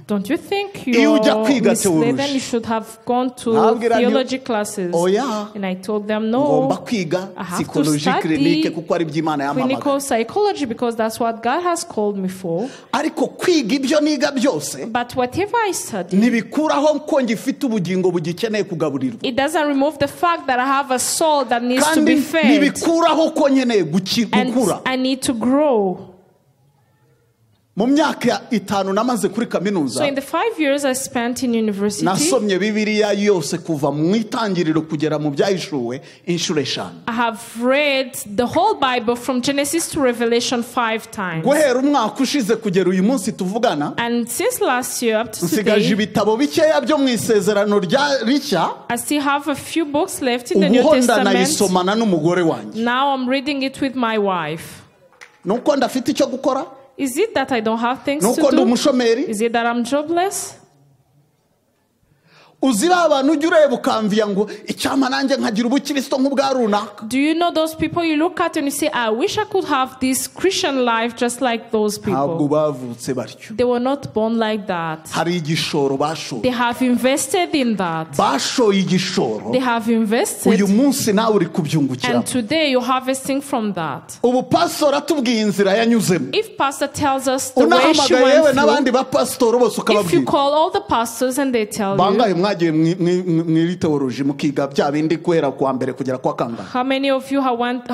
don't you think you're misled and you should have gone to theology classes? And I told them, no, I have to study clinical psychology because that's what God has called me for. But whatever I study, it doesn't remove the fact that I have a soul that needs to be fed. And I need to grow. mu myaka 5 namaze kuri kaminuza. So in the 5 years I spent in university, nasomye Bibiliya yose kuva mu itangiriro kugera mu byahishuwe inshuro 5. I have read the whole Bible from Genesis to Revelation 5 times. Guhera umwaka ushize kugera uyu munsi tuvugana. And since last year up to today, ibitabo bikeya byo mu isezerano rishya. I still have a few books left in the New Testament. Nayisomana n'umugore wanjye. Now I'm reading it with my wife. Nuko ndafite icyo gukora? Is it that I don't have things to do? Is it that I'm jobless? Do you know those people you look at and you say, I wish I could have this Christian life just like those people? They were not born like that. They have invested in that. They have invested. And today you're harvesting from that. If pastor tells us the way she went through, if you call all the pastors and they tell you, how many of you have went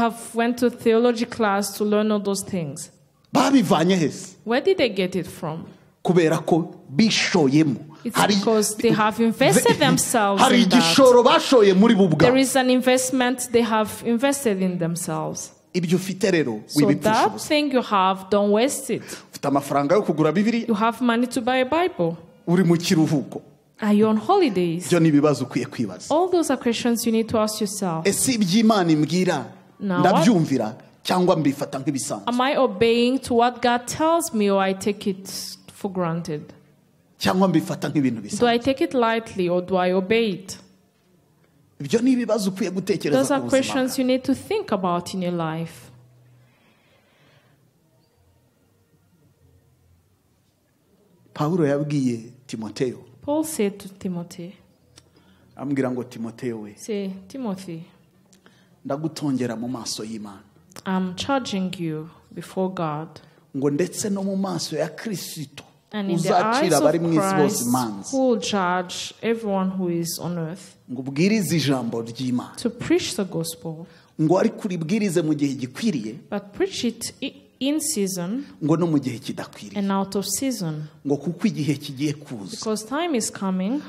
to theology class to learn all those things? Where did they get it from? It's because they have invested themselves in that. There is an investment they have invested in themselves. So that thing you have, don't waste it. You have money to buy a Bible. Are you on holidays? All those are questions you need to ask yourself. Now, am I obeying to what God tells me, or I take it for granted? Do I take it lightly, or do I obey it? Those are questions you need to think about in your life. Paul said to Timothy, say, Timothy, I'm charging you before God, and in the eyes of Christ, who will judge everyone who is on earth, to preach the gospel, but preach it in season and out of season, because time is coming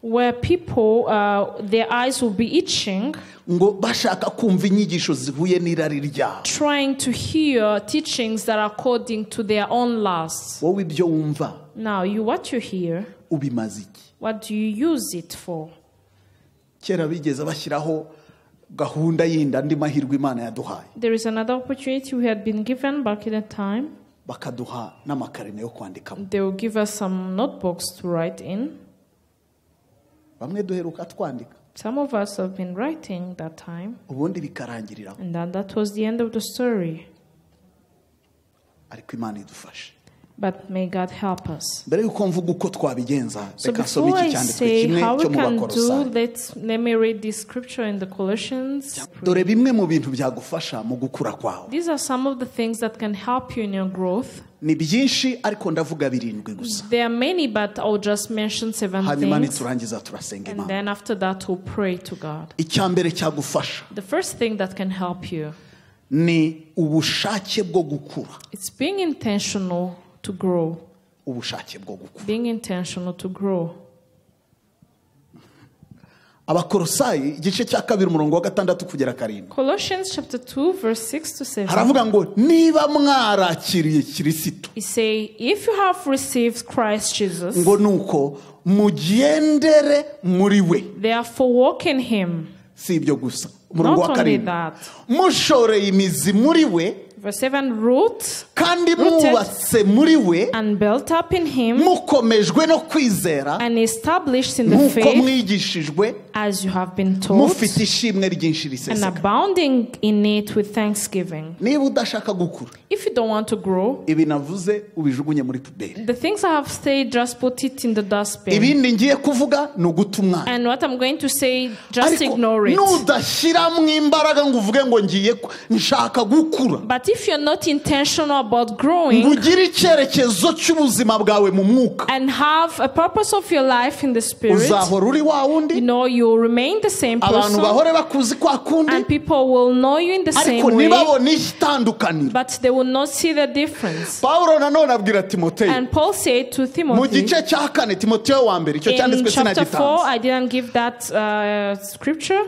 where people, their eyes will be itching, trying to hear teachings that are according to their own lusts. Now, what you hear, what do you use it for? There is another opportunity we had been given back in the time. They will give us some notebooks to write in. Some of us have been writing that time. And then that was the end of the story. But may God help us. So before I say how we can do, let me read this scripture in the Colossians. These are some of the things that can help you in your growth. There are many, but I'll just mention 7 things. And then after that, we'll pray to God. The first thing that can help you, it's being intentional to grow. Being intentional to grow. Colossians chapter 2 verse 6 to 7. He say, if you have received Christ Jesus, therefore walk in him. Not only that, Verse 7, root, kandi mwubatse muri we, and built up in him, mukomejwe no kwizera, and established in the nk'uko faith, mwigishijwe, as you have been told, mufite ishimwe ryinshi and riseseka. abounding in it with thanksgiving. Niba udashaka gukura, If you don't want to grow, ibi navuze ubijugunye muri puberi. the things I have said, just put it in the dustbin. Ibindi ngiye kuvuga ni uguta umwanya. And what I'm going to say, just ignore it. Nudashyiramo imbaraga ngo uvuge ngo ngiye nshaka gukura, But if you're not intentional about growing, ugire icyerekezo cy'ubuzima bwawe mu mwuka, and have a purpose of your life in the spirit, uzahora uri wa wundi, you'll remain the same abantu person, bahore bakuzi kwa kundi, and people will know you in the same ariko way, ntibabone itandukaniro. but they will not see the difference. Pawulo nanone abwira Timoteyo And Paul said to mu Timothy, gice cya 4 Timoteyo wa mbere, icyo in cyanditswe chapter 4, sinagitanze. I didn't give that scripture.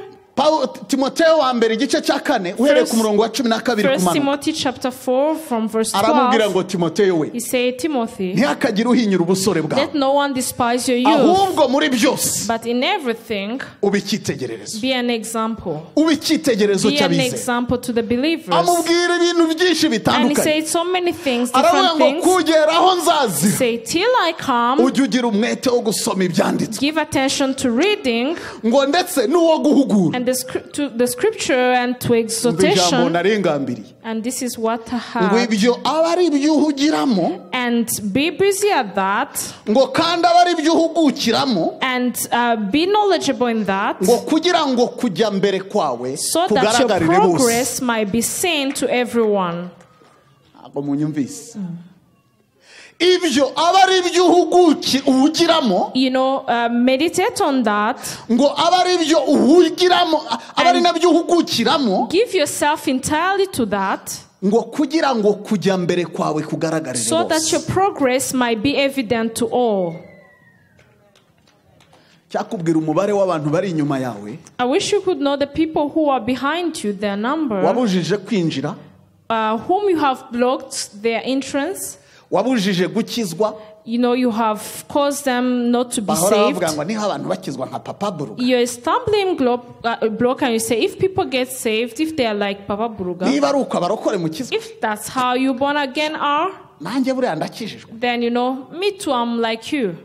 Timoteyo wa mbere igice cya 4 uhereye ku murongo wa 12 First kumanuka, Timothy chapter 4 from verse aramubwira 12. ngo Timoteyo we, He said, Timothy, ntihakagire uhinyura ubusore bwawe, let no one despise your youth, ahubwo muri byose but in everything ube icyitegererezo, be an example. ube icyitegerezo Be an cy'abizera. example to the believers. Amubwira ibintu byinshi And he bitandukanye, said so many things, aravuga different ngo things. kugera aho nzazira Say, till I come, ujye ugira umwete wo gusoma ibyanditswe, give attention to reading ngo ndetse n'uwo guhugura. and to the scripture and to Umva ijambo exhortation. narengambiriye, And this is what I ngo have. ibyo aba ari ibyo uhugiramo, And be busy at that, ngo kandi aba ari ibyo uhugukiramo, and be knowledgeable in that, ngo kugira ngo kujya mbere kwawe so that your kugaragarire bose. progress might be seen to everyone. Ntabwo munyumvise. Ibyo aba ari ibyo uhugiramo, Meditate on that. ngo aba ari ibyo uhugiramo, aba ari nabyo uhugukiramo, Give yourself entirely to that, ngo kugira ngo kujya mbere kwawe kugaragarire so that your bose. progress might be evident to all. Cyakubwira umubare w'abantu bari inyuma yawe, I wish you could know the people who are behind you, their number, wabujije kwinjira, whom you have blocked their entrance. wabujije gukizwa. You have caused them not to be Bahora saved. bavuga ngo niho abantu bakizwa nka Papa Buruga. You're a stumbling block, and you say, if people get saved, if they are like Papa Buruga, Niba ari uko abarokore mukizwa, if that's how you born again are, nanjye buriya ndakijijwe. then me too, I'm like you.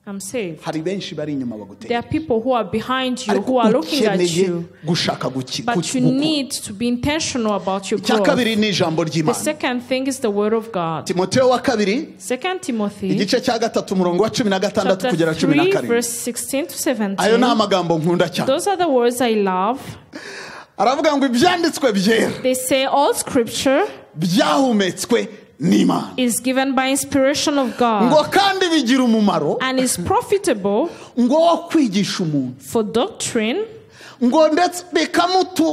I'm saved. Hari benshi bari inyuma There bagutera, are people who are behind you, ariko who are looking at ukeneye you, gushaka but you need to be intentional about your icya growth. kabiri ni ijambo The ry'Imana. second thing is the word of God. Timoteyo wa kabiri 2 Timothy igice cya 3 umurongo wa 16 chapter kugera 3 17. verse 16 to Ayo ni 17. amagambo nkunda cyane. Those are the words I love. Aravuga ngo ibyanditswe byera They say all scripture byahumetswe n'Imana, is given by inspiration of ngo God kandi bigira umumaro, and is profitable ngo wo kwigisha umuntu, for doctrine, ngo ndetse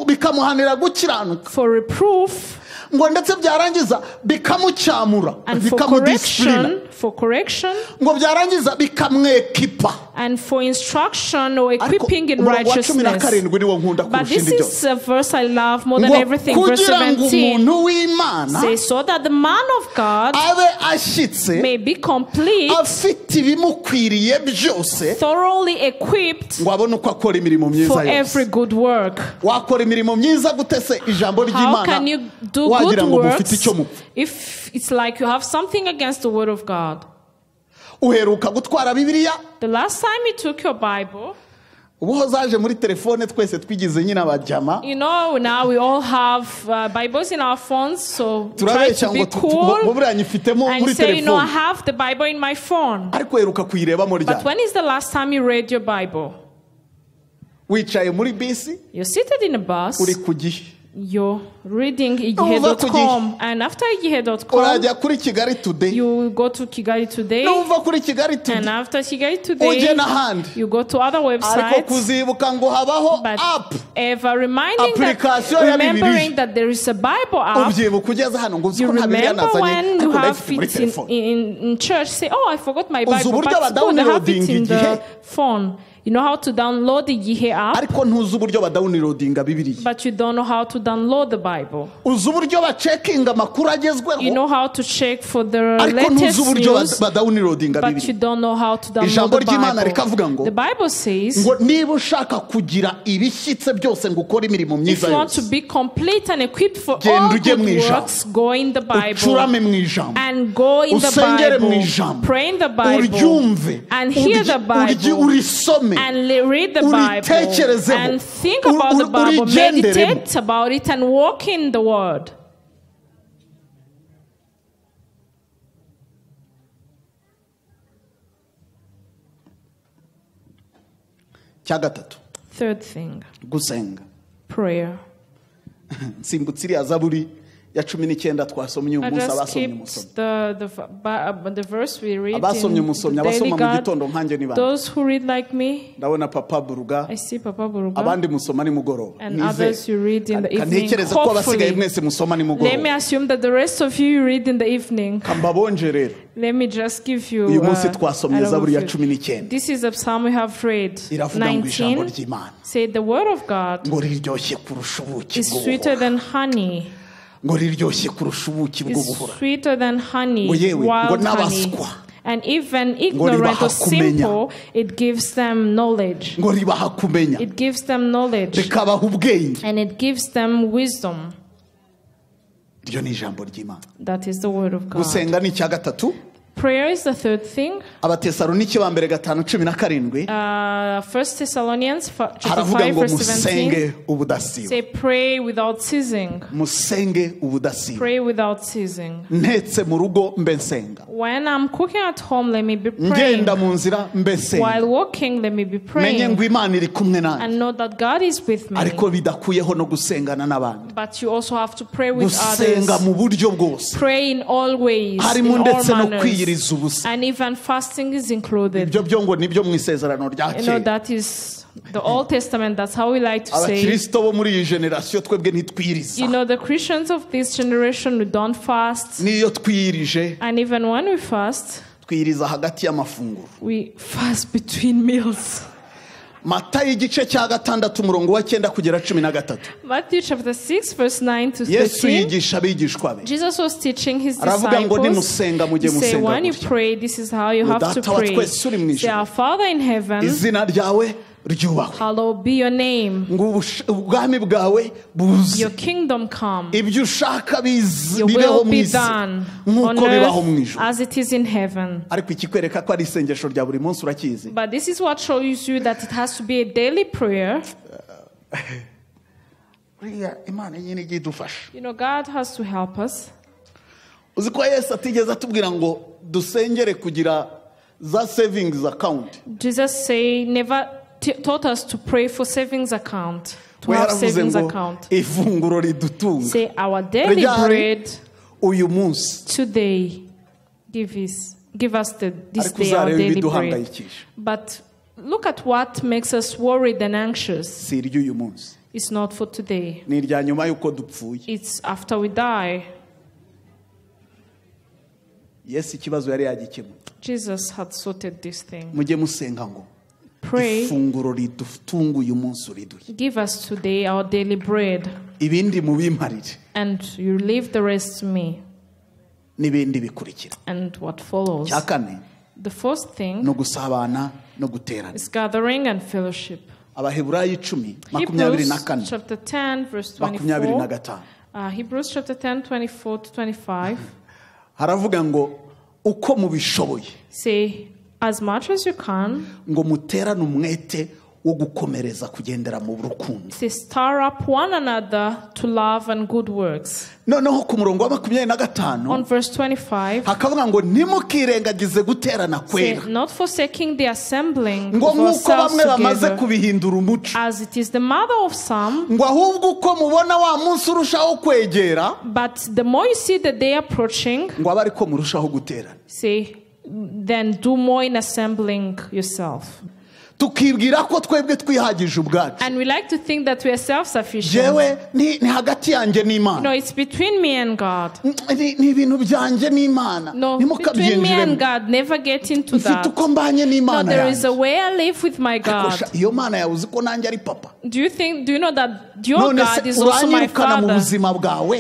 bikamuhanira gukiranuka, for reproof, ngo ndetse byarangiza bikamucyamura, and for bikamudisipurina, correction, ngo byarangiza bikamwekipa. and for instruction or Ariko equipping in umurongo wa 17 righteousness. niwo nkunda But kurusha this indi is byose, a verse I love more than ngo everything. Verse kugira ngo 17 umuntu w'Imana says, so that the man of God abe ashyitse, may be complete, afite ibimukwiriye byose, thoroughly equipped ngo abone uko akora imirimo myiza for every yose. good work. Wakora imirimo myiza gute se ijambo How can you ry'Imana do wagira good ngo mufite icyo works mupfa? if it's like you have something against the word of God? Uheruka gutwara Bibiliya, The last time you took your Bible, ubuho zaje muri telefone twese twigize nyine abajama, now we all have Bibles in our phones, so try turabeshya to be ngo cool buriya nyifitemo and muri say, I telefone, have the Bible in my phone. ariko uheruka kuyirebamo But ryari? when is the last time you read your Bible? Wicaye muri bisi, You're seated in a bus, uri ku gihe, you're reading Uva ku igihe.com, and after igihe.com, urajya kuri Kigali Today, you go to Kigali Today, nuva kuri Kigali and Today after Kigali ujye Today, n'ahandi, you go to other ariko websites. kuzibuka ngo habaho But app, ever reminding Application that, ya remembering Bibiliya. that there is a Bible app, ubyibuka ugeze hano ngo uzi you ko nta Bibiliya remember nazanye, when you ariko have ndayifite muri it telefone. in church, say, oh, I forgot my Uzi Bible, uburyo but it's good, I have it badawunirodinga in the igihe. phone. You know how to download the Yihe app, ariko ntuzi uburyo badawunirodinga Bibiliya. but you don't know how to download the Bible. Uzi uburyo bacekinga amakuru agezweho, You know how to check for the ariko ntuzi latest uburyo news, badawunirodinga but you Bibiliya. don't know how to download Ijambo the ry'Imana Bible. rikavuga ngo The Bible says, ngo niba ushaka kugira ibishyitse byose ngo ukore imirimo if myiza you want to yose, be complete and equipped for Genda all ujye good mu ijambo. works, go in the Bible ucurame mu ijambo, and go in the usengere mu Bible, ijambo, pray in the Bible uryumve, and hear the Bible urisome, and read the Bible uritekerezeho, and think about the Bible, urigenderemo. meditate about it and walk in the Word. cya gatatu, Third thing, gusenga. prayer. Nsimbutse iriya Zaburi ya 19 twasomye uyu I munsi, just abasomye skipped umusomyi, the verse we read abasomye in umusomyi, the Daily abasoma mu God. gitondo nkanjye ni bande? Those who read like me, Ndabona Papa Buruga, I see Papa Buruga, abandi musoma ni mugoroba. and others you read in the evening. Ntekereza ko abasigaye Hopefully, mwese musoma ni let me mugoroba. assume that the rest of you read in the evening. Kambabonje rero, Let me just give you uyu munsi an twasomye Zaburi ya overview. 19. This is a psalm we have read. Iravuga ngo ijambo 19 ry'Imana say the word of God ngo riryoshye kurusha ubuki is sweeter bw'ubuhora, than honey. ngo riryoshye kurusha ubuki Is bw'ubuhora, sweeter than honey, ngo yewe ngo wild honey. n'abaswa And even ignorant ribaha or kumenya. simple, it gives them knowledge. ngo ribaha kumenya, It gives them knowledge. rikabaha ubwenge. And it gives them wisdom. Iryo ni ijambo ry'Imana. That is the word of God. Gusenga ni icya gatatu. Prayer is the third thing. Abatesalonike ba mbere 5:17 1 Thessalonians chapter haravuga 5 ngo verse 17. musenge ubudasiba, Say pray without ceasing. musenge ubudasiba. Pray without ceasing. Ntetse mu rugo mbe nsenga, When I'm cooking at home, let me be praying. ngenda mu nzira mbe nsenga, While walking, let me be menye praying. ngo Imana iri kumwe nanjye, And know that God is with me. ariko bidakuyeho no gusengana n'abandi. But you also have to pray with Gusenga others. mu buryo bwose, Pray in all ways, in harimo all ndetse no manners. kwiyiriza ubusa. And even fasting is included. Ibyo byo ngo nibyo mu isezerano rya You know, kera. that is the Old Testament. That's how we like to say. Abakristo bo muri iyi generasiyo twebwe ntitwiriza, You know, the Christians of this generation, we don't fast. niyo twiyirije And even when we fast, twiyiriza hagati y'amafunguro. we fast between meals. Matayo igice cya 6 umurongo wa 9 kugera 13. Matthew chapter 6 verse 9 to Yesu 13. yigisha abigishwa be, Jesus was teaching his aravuga ngo disciples. nimusenga He mujye said, musenga when you gutya. pray, this is how you have to Data wa pray. twese uri mu Say, ijuru, our Father in heaven, izina ryawe ryubahwe, hallowed be your name. ngo ubwami bwawe buze, Your kingdom come. ibyo ushaka Your bibeho will mu be isi done on nk'uko bibaho mu earth ijuru. as it is in heaven. Ariko ikikwereka ko ari isengesho rya buri munsi urakizi, But this is what shows you that it has to be a daily prayer. buriya Imana nyine ijya idufasha. You know, God has to help us. Uzi ko Yesu atigeze atubwira ngo dusengere kugira za savings account. Jesus never taught us to pray for savings account, to We have yaravuze savings ngo account. ifunguro ridutunga Say, our daily Ryari bread uyu munsi, today, give us this ariko day our uzarebe daily bread. ibiduhangayikisha, But look at what makes us worried and anxious. si iry'uyu munsi, It's not for today. ni irya nyuma y'uko dupfuye. It's after we die. Yesu ikibazo yari yagikemuye. Jesus had sorted this thing. Mujye musenga ngo Pray, ifunguro ridutunga uyu munsi uriduhe, give us today our daily bread, ibindi mubimparire, and you leave the rest to me. n'ibindi bikurikira. And what follows? Cya kane The first thing no gusabana no guterana. is gathering and fellowship. Abaheburayo 10 Hebrews 24 chapter 10 verse 25 24. Hebrews chapter 10 24 to 25. haravuga ngo uko mubishoboye Say, as much as you can, ngo muterane umwete wo gukomereza kugendera mu rukundo. say, stir up one another to love and good works. Noneho ku murongo wa 25 On verse 25, hakavuga ngo ntimukirengagize guterana say, kwera, not forsaking the assembling ngo of nk'uko ourselves bamwe bamaze together, kubihindura umuco, as it is the mother of some, ngo ahubwo uko mubona wa munsi urushaho kwegera, but the more you see the day approaching, ngo abe ariko murushaho guterana. say, then do more in assembling yourself. tukibwira ko twebwe twihagije ubwacu. And we like to think that we are self-sufficient. Jewe ni hagati yanjye n'Imana. No, it's between me and God. Ni ibintu byanjye n'Imana. No, between me and God, never get into that. Mfite uko mbanye n'Imana. No, there is a way I live with my God. Iyo Mana yavuze ko nanjye ari papa. Do you know that your God is also my Father?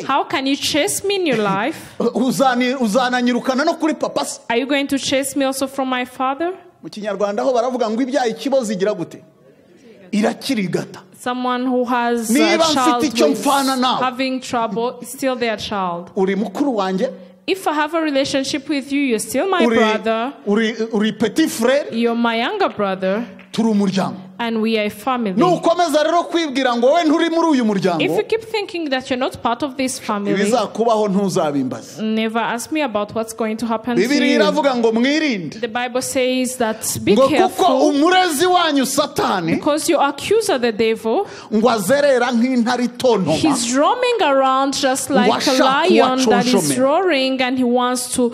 How can you chase me in your life? Uzananyirukana no kuri papa? Are you going to chase me also from my Father? Mu Kinyarwanda ho baravuga ngo ibyaye ikibazo igira gute? Irakirigata. Someone who has a child with having trouble, still their child. Uri mukuru wanjye? If I have a relationship with you, you're still my brother. Uri petit frère? You're my younger brother. Turi umuryango. And we are a family. Nukomeza rero kwibwira ngo we nturi muri uyu muryango. If you keep thinking that you're not part of this family, ibizakubaho ntuzabimbaza. Never ask me about what's going to happen to Bibiliya you. iravuga ngo mwirinde. The Bible says that be careful. Kuko umurezi wanyu Satani, because your accuser the devil, ngo azerera nk'intare itontoma. He's roaming around just like a lion that is roaring and he wants to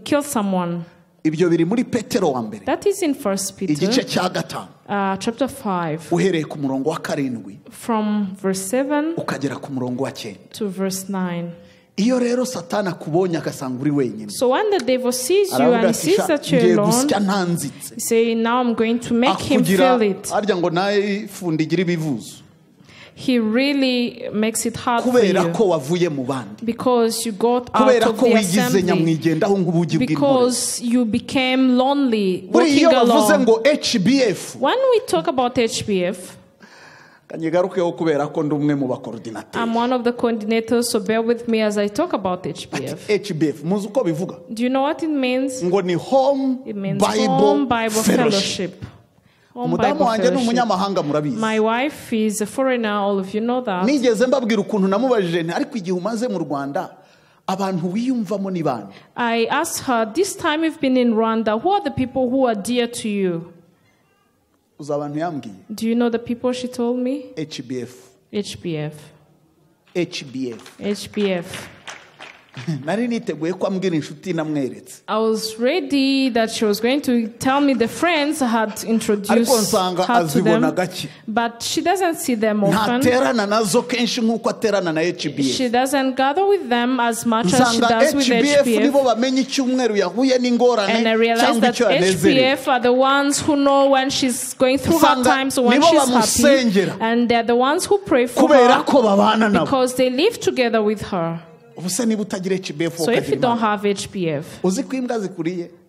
kill someone. Ibyo biri muri Petero wa mbere. That is in 1 Peter. Igice cya 5. Chapter 5. Uhereye ku murongo wa 7. From verse 7 ukagera ku murongo wa 9. to verse 9. Iyo rero Satani akubonye agasanga uri wenyine. So when the devil sees you and sees that you're alone, he say, now I'm going to make him feel it. Arya ngo naye ifundi igira ibivuzo. He really makes it hard for you because you got out of the assembly, because you became lonely, walking alone. When we talk about HBF, I'm one of the coordinators, so bear with me as I talk about HBF. Do you know what it means? It means Home Bible Fellowship. My wife is a foreigner, all of you know that. I asked her, this time you've been in Rwanda, who are the people who are dear to you? Do you know the people she told me? HBF. HBF. HBF. HBF. I was ready that she was going to tell me the friends I had introduced her to them, but she doesn't see them often. She doesn't gather with them as much as she does with HBF. And I realized that HBF are the ones who know when she's going through hard times or when she's happy, and they're the ones who pray for her because they live together with her. So if you don't have HBF,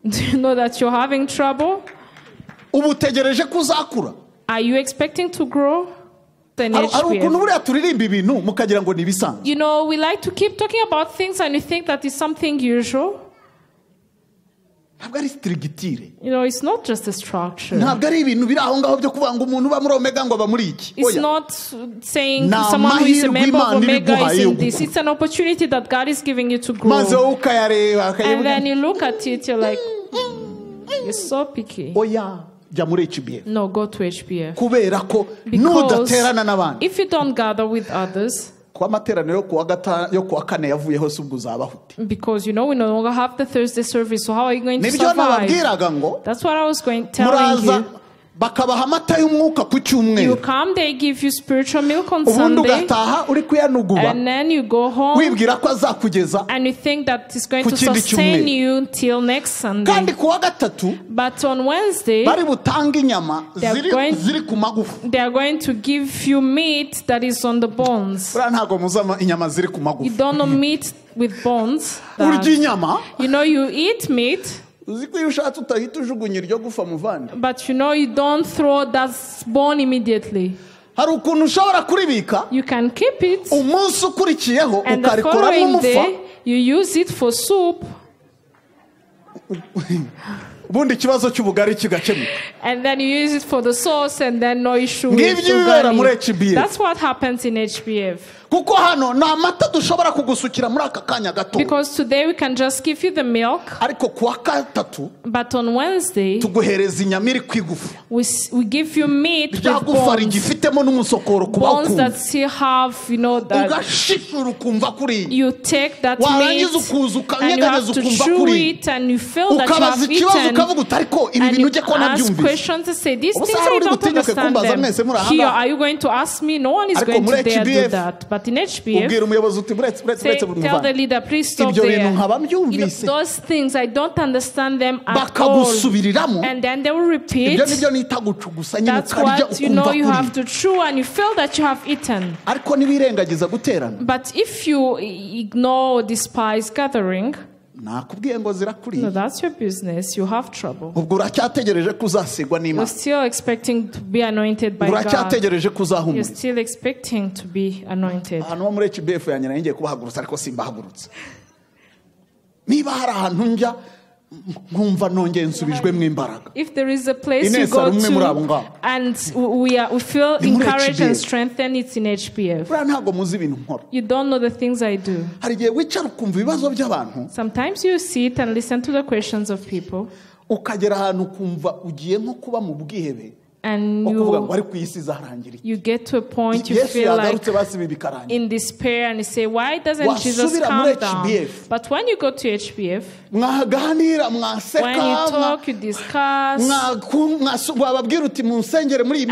do you know that you're having trouble? Are you expecting to grow? Then HBF. You know, we like to keep talking about things and you think that it's something usual. You know, it's not just a structure. It's not saying someone who is a member of Omega is in this. It's an opportunity that God is giving you to grow. And then you look at it, you're like, you're so picky. No, go to HBF. Because if you don't gather with others, because you know we no longer have the Thursday service, so how are you going to survive? That's what I was telling you. You come, they give you spiritual milk on Sunday, and then you go home and you think that it's going to sustain you till next Sunday. But on Wednesday, they are going to give you meat that is on the bones. You don't know meat with bones. You know, you eat meat, but you know you don't throw that bone immediately. You can keep it, and the following day you use it for soup. And then you use it for the sauce, and then no issue with sugar. That's what happens in HBF. kuko hano na amata dushobora kugusukira muri aka kanya gato. Because today we can just give you the milk. Ariko kuwa gatatu but on Wednesday tuguhereza inyama iri kwigufa. We give you meat with bones. Rigifitemo n'umusokoro kuba bones that still have, you know, that ugashishura ukumva kuri. You take that meat and you have to chew it and you feel that you have eaten. And you ask questions to say, these things I don't understand them. Here, are you going to ask me? No one is going to dare do that. But in HBF, say, tell the leader, please stop there. You know, those things, I don't understand them at all. And then they will repeat. That's what, you know, you have to chew and you feel that you have eaten. But if you ignore, despise gathering, no, that's your business. You have trouble. You're still expecting to be anointed by God. You're still expecting to be anointed. If there is a place you go to and we feel encouraged and strengthened, it's in HBF. You don't know the things I do. Sometimes you sit and listen to the questions of people. And you get to a point you feel like in despair and you say, why doesn't Jesus come down? But when you go to HBF, when you talk, you discuss, and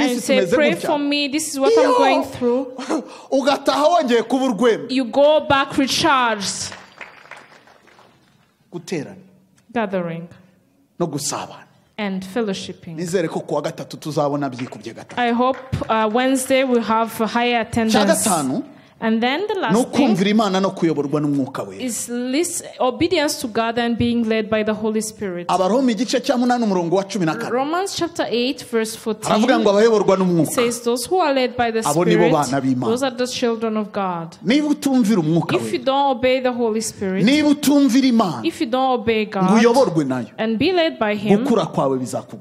you say, pray for me, this is what I'm going through, you go back recharged. Gathering and fellowshipping. I hope Wednesday we'll have a higher attendance. And then the last thing is obedience to God and being led by the Holy Spirit. Romans chapter 8 verse 14 says those who are led by the Spirit, those are the children of God. If you don't obey the Holy Spirit, if you don't obey God and be led by Him,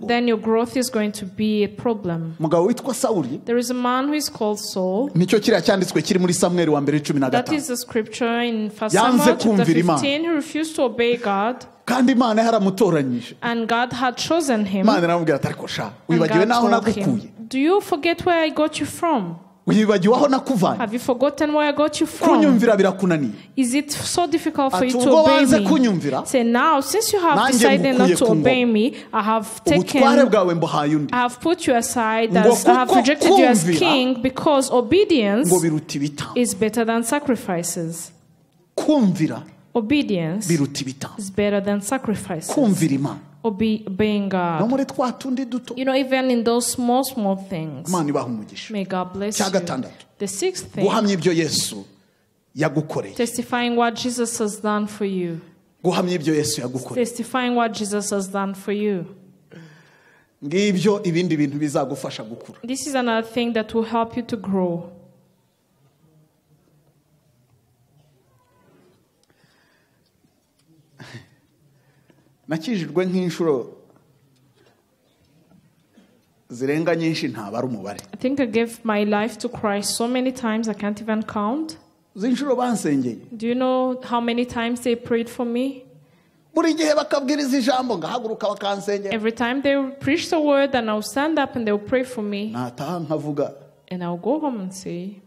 then your growth is going to be a problem. There is a man who is called Saul. That is the scripture in 1 Samuel chapter 15. He refused to obey God. And God had chosen him. And God told him, do you forget where I got you from? Have you forgotten where I got you from? Is it so difficult for you to obey me? Say, now, since you have decided not to obey me, I have put you aside, I have rejected you as king, because obedience is better than sacrifices. Obedience is better than sacrifices. Obeying God. You know, even in those small things. May God bless you. The sixth thing, testifying what Jesus has done for you. Testifying what Jesus has done for you. This is another thing that will help you to grow. nakijijwe nk'inshuro zirenga nyinshi ntabara umubare. I think I gave my life to Christ so many times I can't even count. Zinshuro bansengeye. Do you know how many times they prayed for me? Buri gihe bakabwiriza ijambo ngahaguruka bakansengera. Every time they would preach the word and I would stand up and they would pray for me. Nataha nkavuga. And I would go home and say,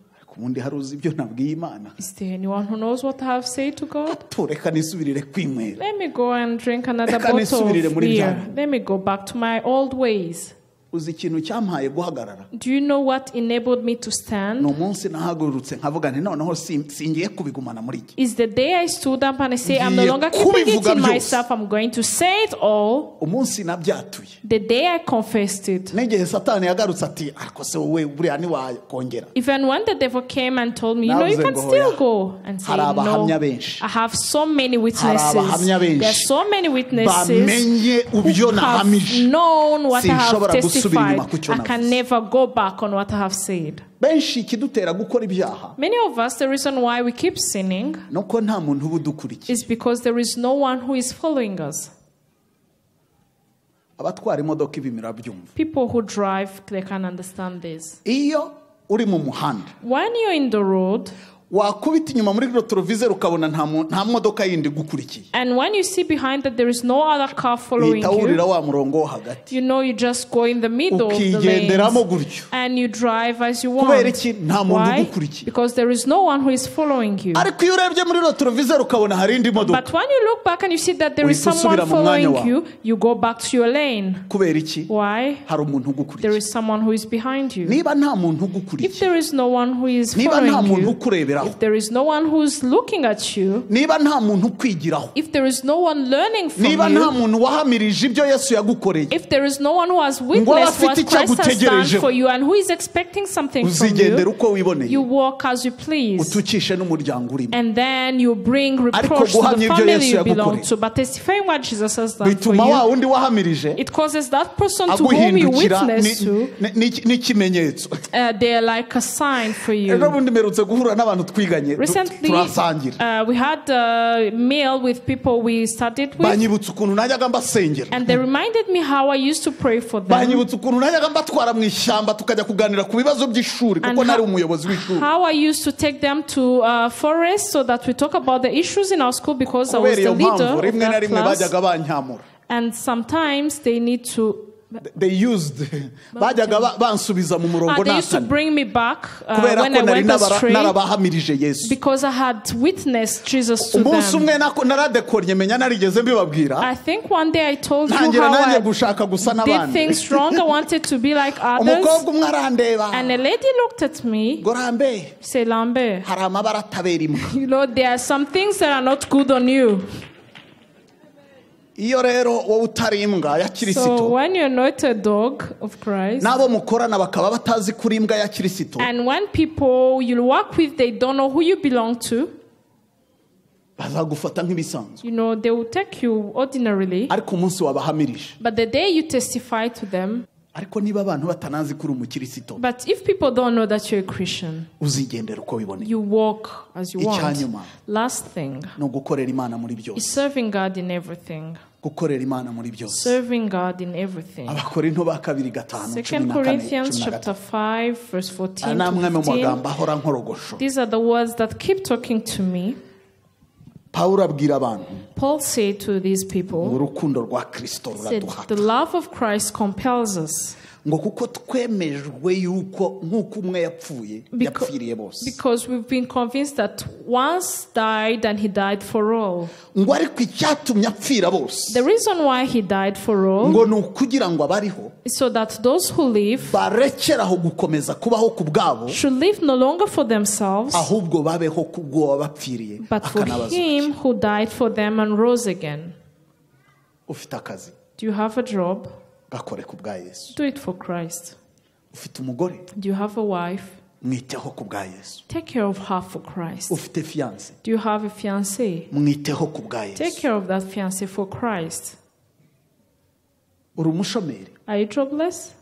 is there anyone who knows what I have said to God? Let me go and drink another bottle of beer. Let me go back to my old ways. Do you know what enabled me to stand? Is the day I stood up and I say, I'm no longer keeping it in myself, I'm going to say it all. The day I confessed it. Even when the devil came and told me, you know, you can still go, and say, no, I have so many witnesses. There are so many witnesses who have known what I have testified. I can never go back on what I have said. Many of us, the reason why we keep sinning is because there is no one who is following us. People who drive, they can understand this. When you're in the road, wakubita inyuma muri retrovisor ukabona nta modoka yindi gukurikiye. And when you see behind that there is no other car following you, you know you just go in the middle of the lanes and you drive as you want. Why? Because there is no one who is following you. But when you look back and you see that there is someone following you, you go back to your lane. Why? There is someone who is behind you. If there is no one who is following you, if there is no one who is looking at you, if there is no one learning from you, if there is no one who has witnessed what Christ has done for you and who is expecting something from you, you walk as you please. And then you bring reproach to the family you belong to. But testifying what Jesus has done for you, it causes that person to whom you witness to, they are like a sign for you. Recently, we had a meal with people we studied with, and they reminded me how I used to pray for them, and how I used to take them to forest so that we talk about the issues in our school, because I was the leader of that class, and sometimes they need to they used to bring me back when I went astray, because I had witnessed Jesus to them. I think one day I told you how I did things wrong. I wanted to be like others, and a lady looked at me, said, Lambe, you know, there are some things that are not good on you. So when you're not a dog of Christ, and when people you work with, they don't know who you belong to, you know, they will take you ordinarily. But the day you testify to them, but if people don't know that you're a Christian, you walk as you want. Last thing is serving God in everything. Serving God in everything. 2 Corinthians chapter 5 verse 14 to 15. These are the words that keep talking to me. Paul said to these people, said, the love of Christ compels us. Because we've been convinced that once died and he died for all. The reason why he died for all is so that those who live should live no longer for themselves, but for him who died for them and rose again. Do you have a job? Do it for Christ. Do you have a wife? Take care of her for Christ. Do you have a fiancé? Take care of that fiancé for Christ. Are you jobless?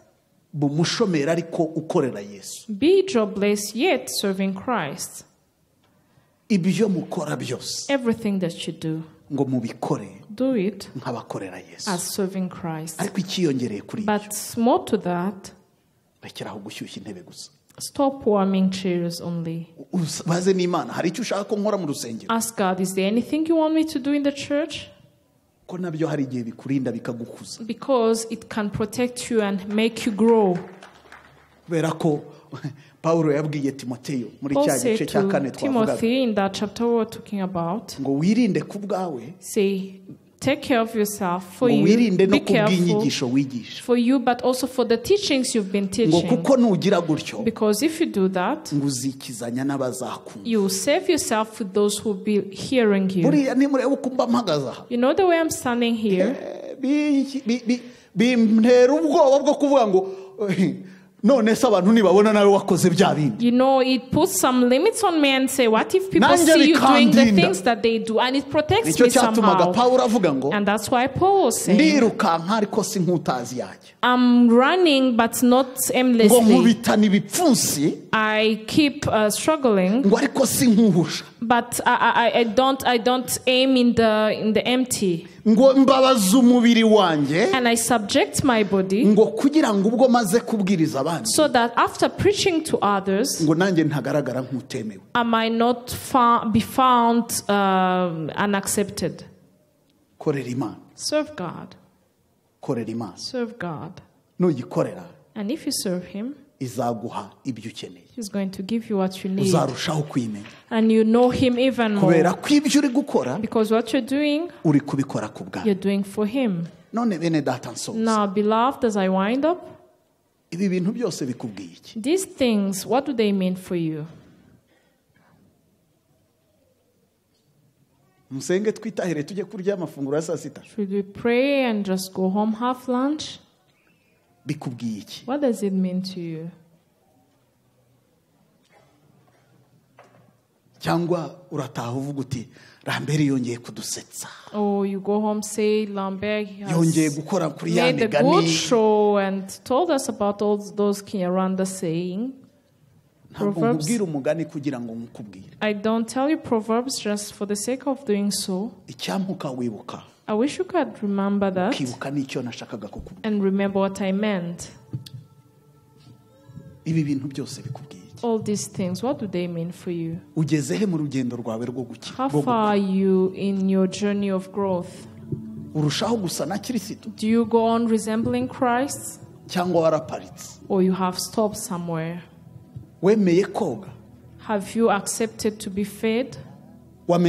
Be jobless yet serving Christ. Everything that you do, do it as serving Christ. But more to that, stop warming chairs only. Ask God, is there anything you want me to do in the church? Because it can protect you and make you grow. Paul said to Timothy in that chapter we're talking about, say, take care of yourself, for you, be careful for you, but also for the teachings you've been teaching. Because if you do that, you will save yourself with those who will be hearing you. You know the way I'm standing here? You know, it puts some limits on me and say, what if people see you doing the things that they do? And it protects me somehow. And that's why Paul was saying, I'm running but not aimlessly. I keep struggling, But I don't aim in the empty. Ngo mbabaza umubiri wanjye. And I subject my body. Ngo kugira ngo ubwo maze kubwiriza abandi. So that after preaching to others, ngo nanjye ntagaragara nk'utemewe. I might not be found unaccepted. Korera Imana. Serve God. Korera Imana. Serve God. Nuyikorera. And if you serve Him, izaguha ibyo ukeneye. He's going to give you what you need. Uzarushaho kwimenya. And you know Him even more. Kubera ko ibyo uri gukora. Because what you're doing, uri kubikora ku bwawe. You're doing for Him. None bene data nsoza. Now, beloved, as I wind up, ibi bintu byose bikubwiye iki? These things, what do they mean for you? Musenge twitahire tujye kurya amafunguro ya saa sita. Should we pray and just go home, have lunch? Bikubwiye iki? What does it mean to you? Cyangwa urataha uvuga uti Lambert yongeye kudusetsa. Oh, you go home say Lambert yongeye gukora kuri ya made a good show and told us about all those Kinyarwanda saying. Proverbs. I don't tell you Proverbs just for the sake of doing so. I wish you could remember that and remember what I meant. All these things, what do they mean for you? How far are you in your journey of growth? Do you go on resembling Christ? Or you have stopped somewhere? Have you accepted to be fed? Have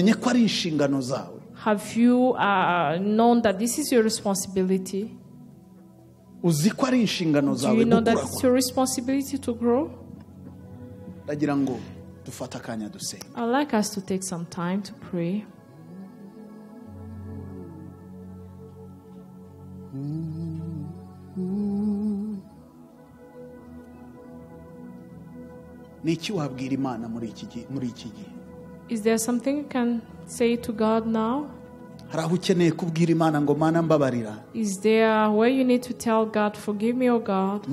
you known that this is your responsibility? Do you know that it's your responsibility to grow? I'd like us to take some time to pray. Is there something you can say to God now? Is there where you need to tell God, forgive me, oh God? I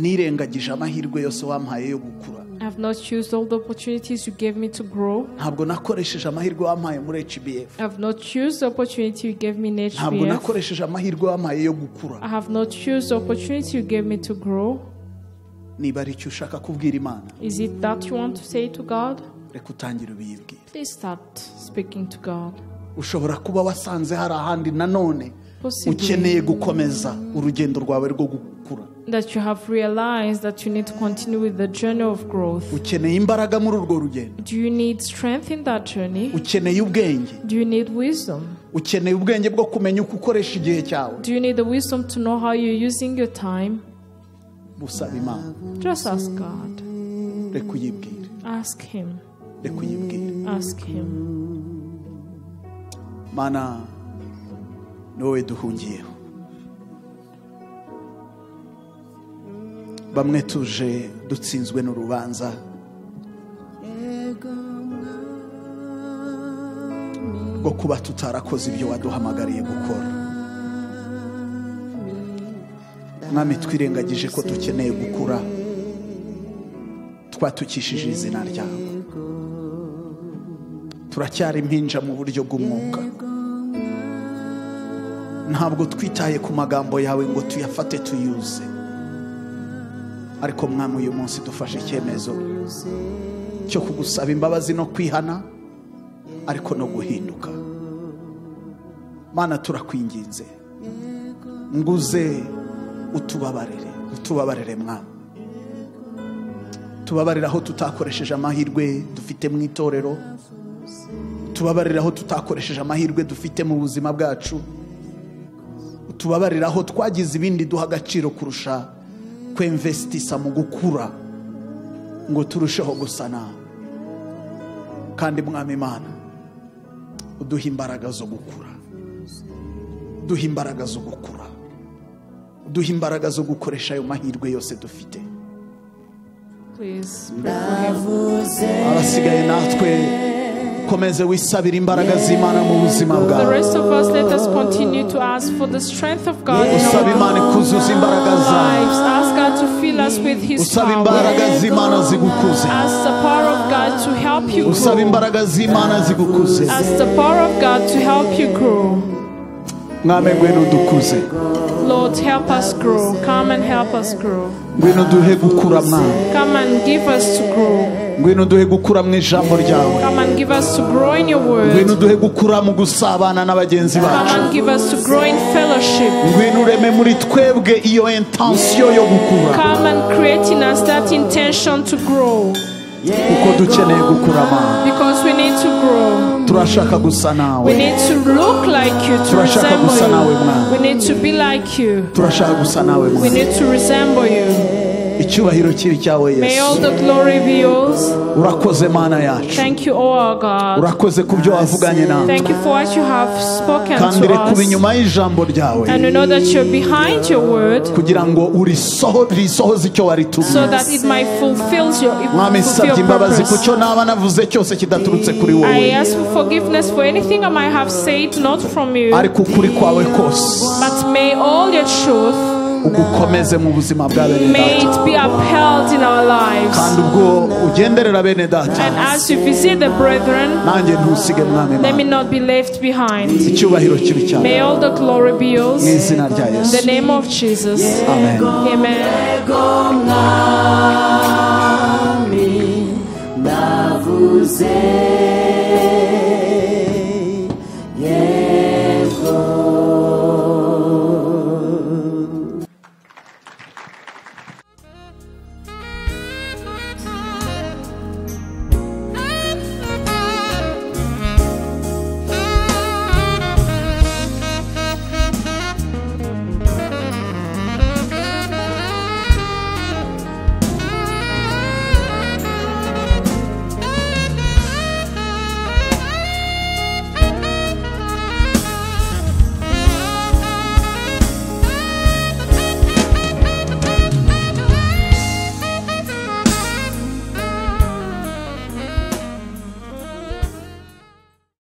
have not used all the opportunities you gave me to grow. I have not used the opportunity you gave me in HBF. I have not used the opportunity you gave me to grow. Is it that you want to say to God? Please start speaking to God. Ushobora kuba wasanze hari ahandi nanone ukeneye gukomeza urugendo rwawe rwo gukura. That you have realized that you need to continue with the journey of growth. Ukeneye imbaraga muri urwo rugendo. Do you need strength in that journey? Ukeneye ubwenge. Do you need wisdom? Ukeneye ubwenge bwo kumenya uko ukoresha igihe cyawe. Do you need the wisdom to know how you're using your time? Busaba Imana. Just ask God. Rekuyibwira. Ask Him. Rekuyibwira. Ask Him. Mana nowe duhungiyeho. Bamwe tuje dutsinzwe n'urubanza. Ngo kuba tutarakoze ibyo waduhamagariye gukora. Mwami twirengagije ko dukeneye gukura. Twatukishije izina ryawe. Turacyari impinja mu buryo bw'umwuka. Ntabwo twitaye ku magambo yawe ngo tuyafate tuyuze. Ariko mwami uyu munsi dufashe icyemezo cyo kugusaba imbabazi no kwihana ariko no guhinduka. Mana turakwinginze. Nguze utubabarire mwami. Tubabarira aho tutakoresheje amahirwe dufite mu itorero. Tubabarira aho tutakoresheje amahirwe dufite mu buzima bwacu. Tubabarira aho twagize ibindi duha agaciro kurusha kwinvestisa mu gukura ngo turusheho gusana. Kandi mwami Imana uduha imbaraga zo gukura. Duha imbaraga zo gukura. Duha imbaraga zo gukoresha ayo mahirwe yose dufite. Please pray for him. Abasigaye natwe komeze wisabira imbaraga z'Imana mu buzima bwawe. The rest of us, let us continue to ask for the strength of God in our lives. Ask God to fill us with His power. Usaba imbaraga z'Imana zigukuze. Ask the power of God to help help you usaba grow. imbaraga z'Imana zigukuze. Ask the power of God to help you grow. Mwami ngwino dukuze. Lord, help us grow. Come and help us grow. Ngwino duhe gukura Mwami. Come and give us to grow. Ngwino duhe gukura mu ijambo ryawe. Come and give us to grow in your word. Ngwino duhe gukura mu gusabana n'abagenzi bacu. Come and give us to grow in fellowship. Ngwino ureme muri twebwe iyo intention yo gukura. Come and create in us that intention to grow. Kuko dukeneye gukura Mwami. Because we need to grow. Turashaka gusa nawe. We need to look like you, to resemble you. We need to be like you. Turashaka gusa nawe Mwami. We need to resemble you. Icyubahiro kibi cyawe Yesu. May all the glory be yours. Urakoze Mana yacu. Thank you, O our God. Urakoze kubyo wavuganye nawe. Thank you for what you have spoken Kandi to rekuba us. inyuma y'ijambo ryawe. And we know that you're behind your word. Kugira ngo risohoze icyo waritumye. So that it might fulfill Mwami nsabye imbabazi ku cyo naba navuze cyose kidaturutse kuri wowe. I ask for forgiveness for anything I might have said not from you. Ariko ukuri kwawe kose. But may all your truth ugukomeze mu buzima bwa bene data. May it be upheld in our lives. Kandi ubwo ugenderera bene data. And as you visit the brethren, nanjye ntusige Mwami. let me not be left behind. Icyubahiro kibi cyawe. May all the glory be yours. Mu izina rya Yesu. In the name of Jesus. Amen. Amen.